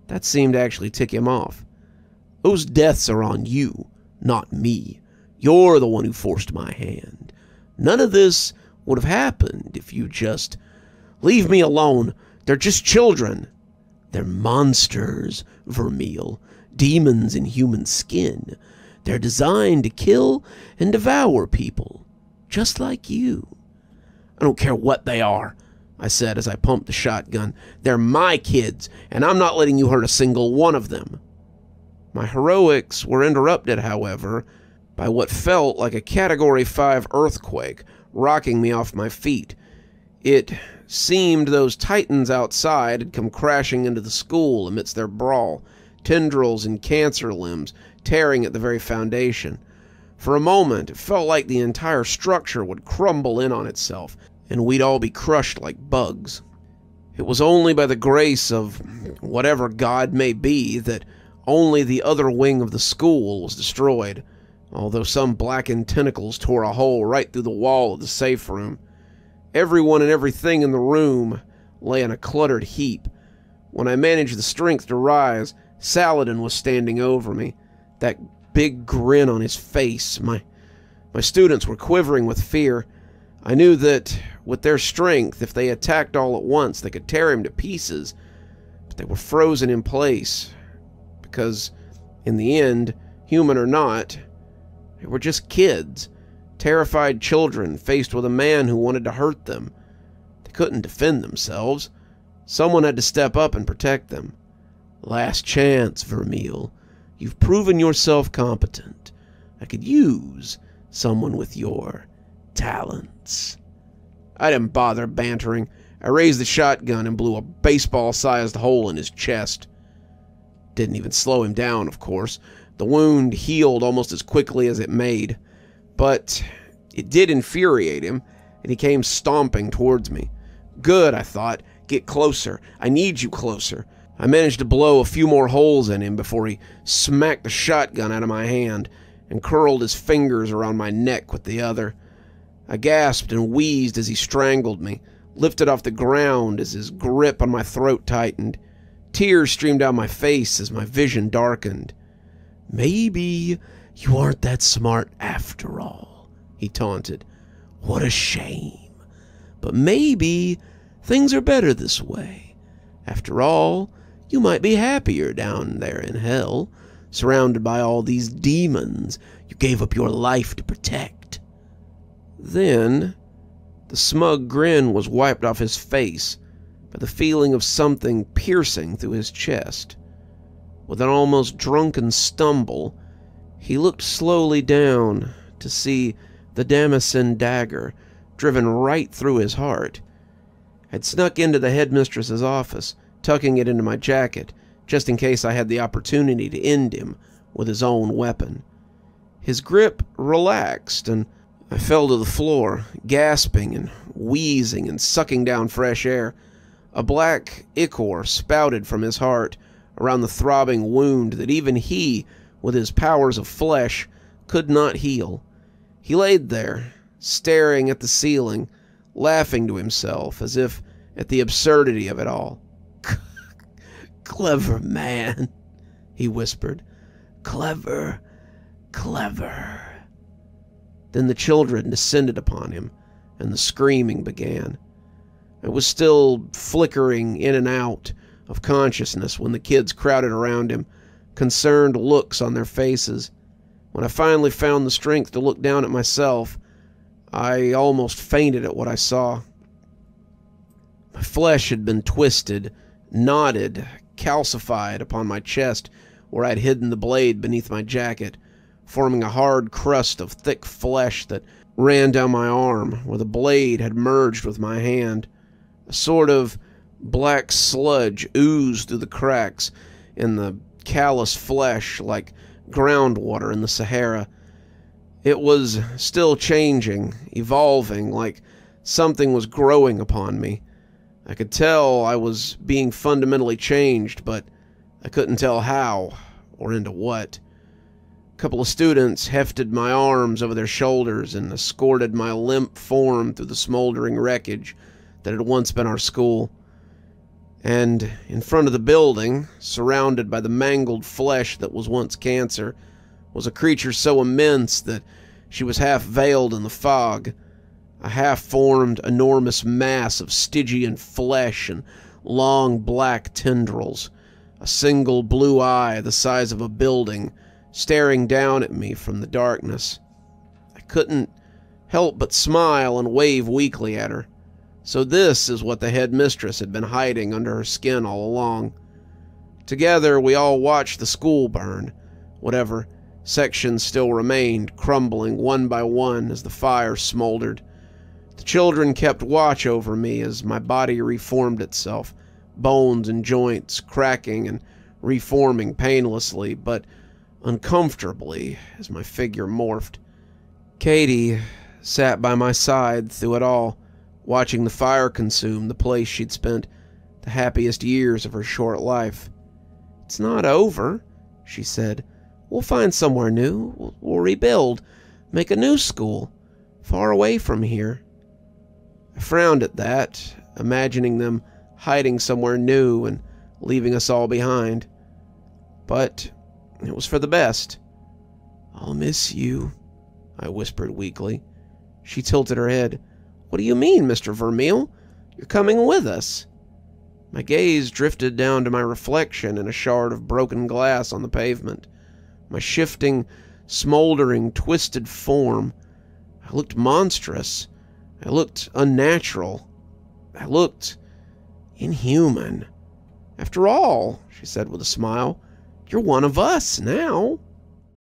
S1: That seemed to actually tick him off. Those deaths are on you, not me. You're the one who forced my hand. None of this would have happened if you just... Leave me alone. They're just children. They're monsters, Vermeil. Demons in human skin. They're designed to kill and devour people, just like you. I don't care what they are, I said as I pumped the shotgun. They're my kids, and I'm not letting you hurt a single one of them. My heroics were interrupted, however, by what felt like a Category 5 earthquake, rocking me off my feet. It seemed those titans outside had come crashing into the school amidst their brawl, tendrils and cancer limbs tearing at the very foundation. For a moment, it felt like the entire structure would crumble in on itself, and we'd all be crushed like bugs. It was only by the grace of whatever God may be that only the other wing of the school was destroyed, although some blackened tentacles tore a hole right through the wall of the safe room. Everyone and everything in the room lay in a cluttered heap. When I managed the strength to rise, Saladin was standing over me, that big grin on his face. My students were quivering with fear. I knew that with their strength, if they attacked all at once, they could tear him to pieces, but they were frozen in place, because in the end, human or not, they were just kids, terrified children faced with a man who wanted to hurt them. They couldn't defend themselves. Someone had to step up and protect them. Last chance, Vermeil. You've proven yourself competent. I could use someone with your talents. I didn't bother bantering. I raised the shotgun and blew a baseball-sized hole in his chest. Didn't even slow him down, of course. The wound healed almost as quickly as it made. But it did infuriate him, and he came stomping towards me. Good, I thought. Get closer. I need you closer. I managed to blow a few more holes in him before he smacked the shotgun out of my hand and curled his fingers around my neck with the other. I gasped and wheezed as he strangled me, lifted off the ground as his grip on my throat tightened. Tears streamed down my face as my vision darkened. Maybe you aren't that smart after all, he taunted. What a shame. But maybe things are better this way. After all, you might be happier down there in hell, surrounded by all these demons you gave up your life to protect. Then, the smug grin was wiped off his face by the feeling of something piercing through his chest. With an almost drunken stumble, he looked slowly down to see the Damascene dagger driven right through his heart. I'd snuck into the headmistress's office, tucking it into my jacket, just in case I had the opportunity to end him with his own weapon. His grip relaxed, and I fell to the floor, gasping and wheezing and sucking down fresh air. A black ichor spouted from his heart around the throbbing wound that even he, with his powers of flesh, could not heal. He laid there, staring at the ceiling, laughing to himself as if at the absurdity of it all. Clever man, he whispered. Clever, clever. Then the children descended upon him, and the screaming began. I was still flickering in and out of consciousness when the kids crowded around him, concerned looks on their faces. When I finally found the strength to look down at myself, I almost fainted at what I saw. My flesh had been twisted, knotted, calcified upon my chest where I'd hidden the blade beneath my jacket, forming a hard crust of thick flesh that ran down my arm where the blade had merged with my hand. A sort of black sludge oozed through the cracks in the callous flesh like groundwater in the Sahara. It was still changing, evolving, like something was growing upon me. I could tell I was being fundamentally changed, but I couldn't tell how or into what. A couple of students hefted my arms over their shoulders and escorted my limp form through the smoldering wreckage that had once been our school. And in front of the building, surrounded by the mangled flesh that was once cancer, was a creature so immense that she was half veiled in the fog, a half-formed, enormous mass of Stygian flesh and long black tendrils, a single blue eye the size of a building, staring down at me from the darkness. I couldn't help but smile and wave weakly at her. So this is what the headmistress had been hiding under her skin all along. Together we all watched the school burn, Whatever sections still remained, crumbling one by one as the fire smoldered. The children kept watch over me as my body reformed itself, bones and joints cracking and reforming painlessly, but uncomfortably as my figure morphed. Katie sat by my side through it all, watching the fire consume the place she'd spent the happiest years of her short life. "It's not over," she said. "We'll find somewhere new. We'll rebuild, make a new school, far away from here." I frowned at that, imagining them hiding somewhere new and leaving us all behind. But it was for the best. "I'll miss you," I whispered weakly. She tilted her head. "What do you mean, Mr. Vermeil? You're coming with us." My gaze drifted down to my reflection in a shard of broken glass on the pavement. My shifting, smoldering, twisted form. I looked monstrous. I looked unnatural. I looked inhuman. "After all," she said with a smile, "you're one of us now."